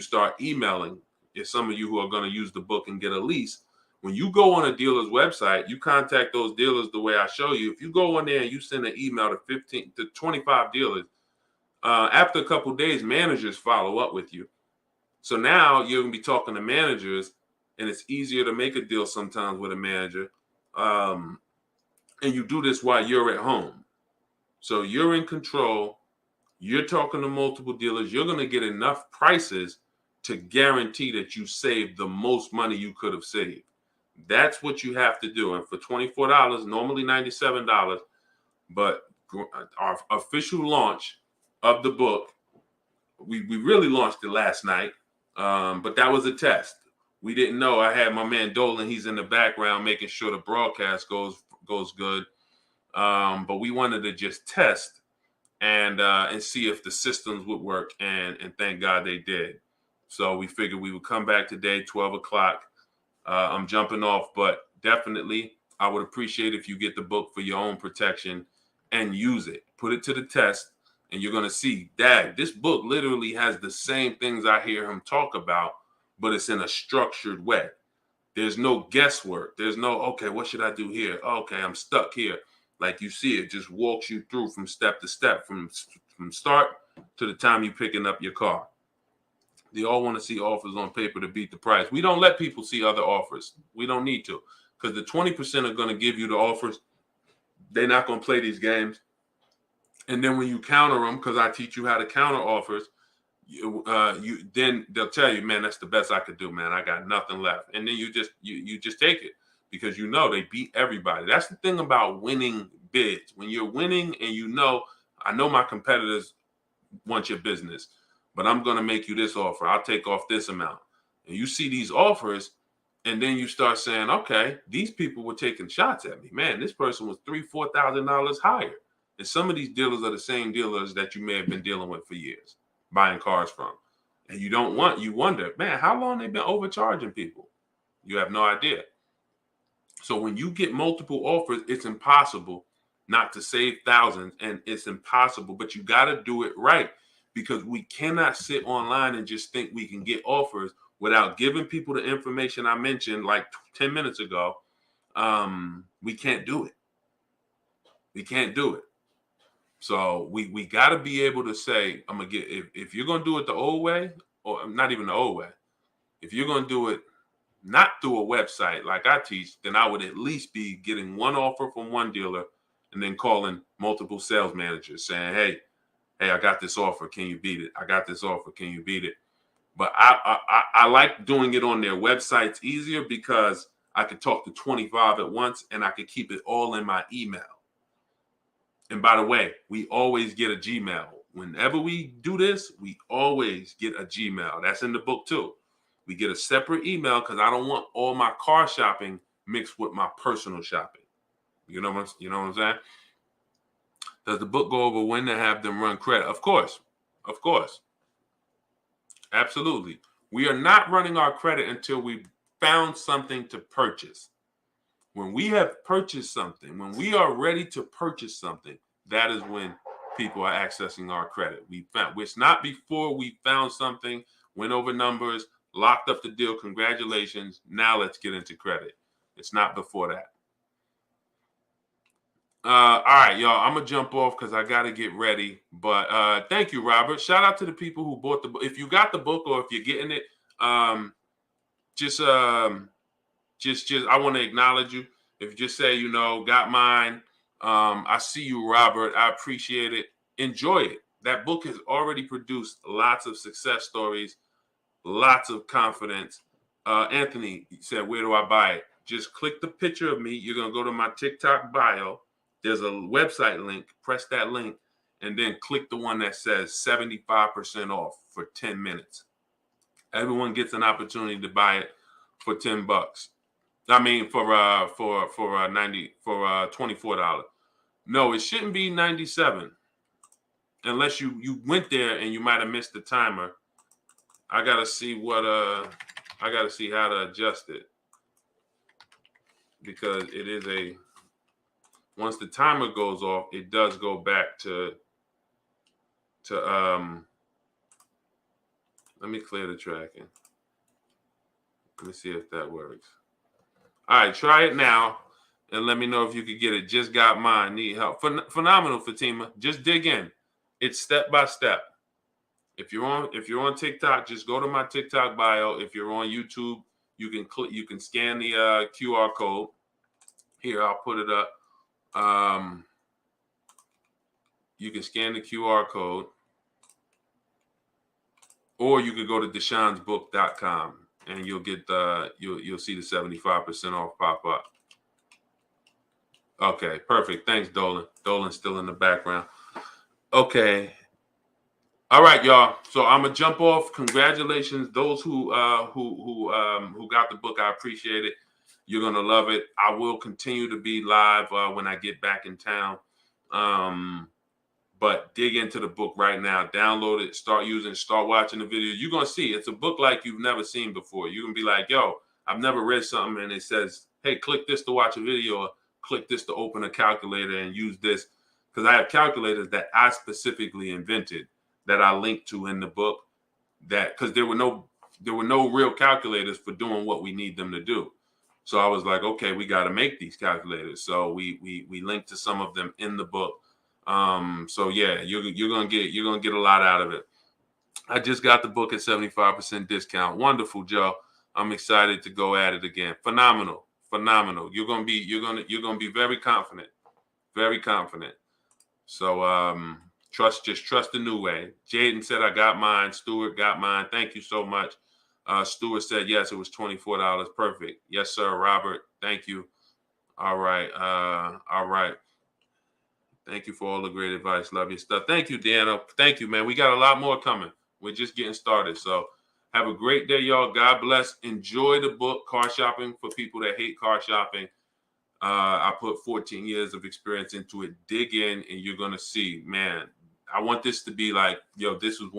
start emailing, if some of you who are going to use the book and get a lease, when you go on a dealer's website, you contact those dealers the way I show you. If you go on there and you send an email to 15 to 25 dealers, after a couple of days, managers follow up with you. So now you're going to be talking to managers, and it's easier to make a deal sometimes with a manager. And you do this while you're at home. So you're in control. You're talking to multiple dealers. You're going to get enough prices to guarantee that you save the most money you could have saved. That's what you have to do. And for $24, normally $97, but our official launch of the book, we really launched it last night, but that was a test. We didn't know. I had my man Dolan. He's in the background making sure the broadcast goes good. But we wanted to just test and see if the systems would work, and thank God they did. So we figured we would come back today, 12 o'clock. I'm jumping off, but definitely I would appreciate if you get the book for your own protection. and use it. Put it to the test, and you're going to see, Dad, this book literally has the same things I hear him talk about, but it's in a structured way. There's no guesswork. There's no, okay, what should I do here? Okay, I'm stuck here. Like you see, it just walks you through from step to step, from start to the time you're picking up your car. They all want to see offers on paper to beat the price. We don't let people see other offers. We don't need to, because the 20% are going to give you the offers. They're not going to play these games. And then when you counter them, because I teach you how to counter offers, then they'll tell you, man, that's the best I could do, man. I got nothing left. And then you just take it, because you know they beat everybody. That's the thing about winning bids. When you're winning and I know my competitors want your business, but I'm going to make you this offer. I'll take off this amount. And you see these offers, and then you start saying, okay, these people were taking shots at me. Man, this person was $3,000, $4,000 higher. And some of these dealers are the same dealers that you may have been dealing with for years, buying cars from. And you wonder, man, how long they've been overcharging people? You have no idea. So when you get multiple offers, it's impossible not to save thousands, and it's impossible, but you got to do it right, because we cannot sit online and just think we can get offers without giving people the information I mentioned like 10 minutes ago. We can't do it. We can't do it. So we got to be able to say, I'm going to get, if you're going to do it the old way, or not even the old way, if you're going to do it not through a website like I teach, then I would at least be getting one offer from one dealer and then calling multiple sales managers saying, hey, I got this offer. Can you beat it? I got this offer. Can you beat it? But I like doing it on their websites easier, because I could talk to 25 at once, and I could keep it all in my email. And by the way, we always get a Gmail. Whenever we do this, we always get a Gmail. That's in the book too. We get a separate email, because I don't want all my car shopping mixed with my personal shopping. You know what I'm saying? Does the book go over when to have them run credit? Of course. Absolutely. We are not running our credit until we've found something to purchase. When we have purchased something, when we are ready to purchase something, that is when people are accessing our credit. It's not before we found something, went over numbers, locked up the deal. Congratulations. Now let's get into credit. It's not before that. All right, y'all. I'm gonna jump off because I gotta get ready. But thank you, Robert. Shout out to the people who bought the book. If you got the book, or if you're getting it, just I want to acknowledge you. If you just say, got mine, I see you, Robert. I appreciate it. Enjoy it. That book has already produced lots of success stories, lots of confidence. Anthony said, where do I buy it? Just click the picture of me. You're going to go to my TikTok bio. There's a website link. Press that link, and then click the one that says 75% off for 10 minutes. Everyone gets an opportunity to buy it for $10. I mean, for $24. No, it shouldn't be $97, unless you went there and you might have missed the timer. I gotta see how to adjust it, because it is once the timer goes off, it does go back to let me clear the tracking. Let me see if that works. All right, try it now and let me know if you could get it. Just got mine. Need help. Phenomenal, Fatima. Just dig in. It's step by step. If you're on TikTok, just go to my TikTok bio. If you're on YouTube, you can scan the QR code. Here, I'll put it up. You can scan the QR code, or you could go to deshonsbook.com and you'll get you'll see the 75% off pop up. Okay, perfect. Thanks, Dolan. Dolan's still in the background. Okay. All right, y'all. So I'm gonna jump off. Congratulations, those who got the book. I appreciate it. You're gonna love it. I will continue to be live when I get back in town. But dig into the book right now. Download it. Start watching the video. You're gonna see it's a book like you've never seen before. You're gonna be like, yo, I've never read something and it says, hey, click this to watch a video, or click this to open a calculator and use this because I have calculators that I specifically invented that I linked to in the book, that because there were no real calculators for doing what we need them to do. So I was like, okay, we got to make these calculators. So we linked to some of them in the book. So yeah, you're gonna get a lot out of it. I just got the book at 75% discount. Wonderful, Joe. I'm excited to go at it again. Phenomenal, phenomenal. You're gonna be very confident, very confident. So just trust the new way. Jaden said I got mine. Stuart got mine. Thank you so much. Stuart said yes, it was $24. Perfect. Yes, sir. Robert, thank you. All right. All right. Thank you for all the great advice. Love your stuff. Thank you, Deanna. Thank you, man. We got a lot more coming. We're just getting started. So have a great day, y'all. God bless. Enjoy the book, Car Shopping for People That Hate Car Shopping. I put 14 years of experience into it. Dig in, and you're gonna see, man. I want this to be like, yo, this was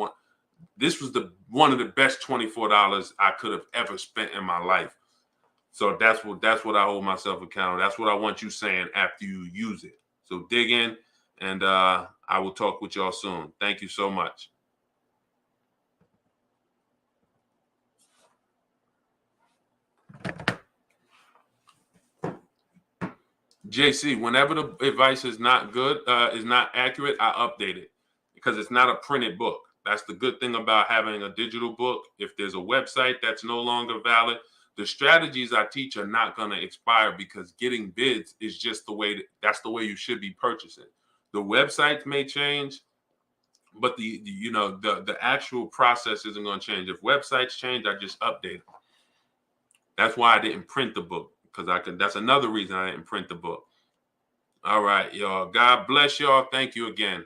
one of the best $24 I could have ever spent in my life. So that's what I hold myself accountable. That's what I want you saying after you use it. So dig in, and I will talk with y'all soon. Thank you so much. JC, whenever the advice is not good, is not accurate, I update it because it's not a printed book. That's the good thing about having a digital book. If there's a website that's no longer valid, the strategies I teach are not going to expire because getting bids is just that's the way you should be purchasing. The websites may change, but the actual process isn't going to change. If websites change, I just update them. That's why I didn't print the book, because that's another reason I didn't print the book. All right, y'all. God bless y'all. Thank you again.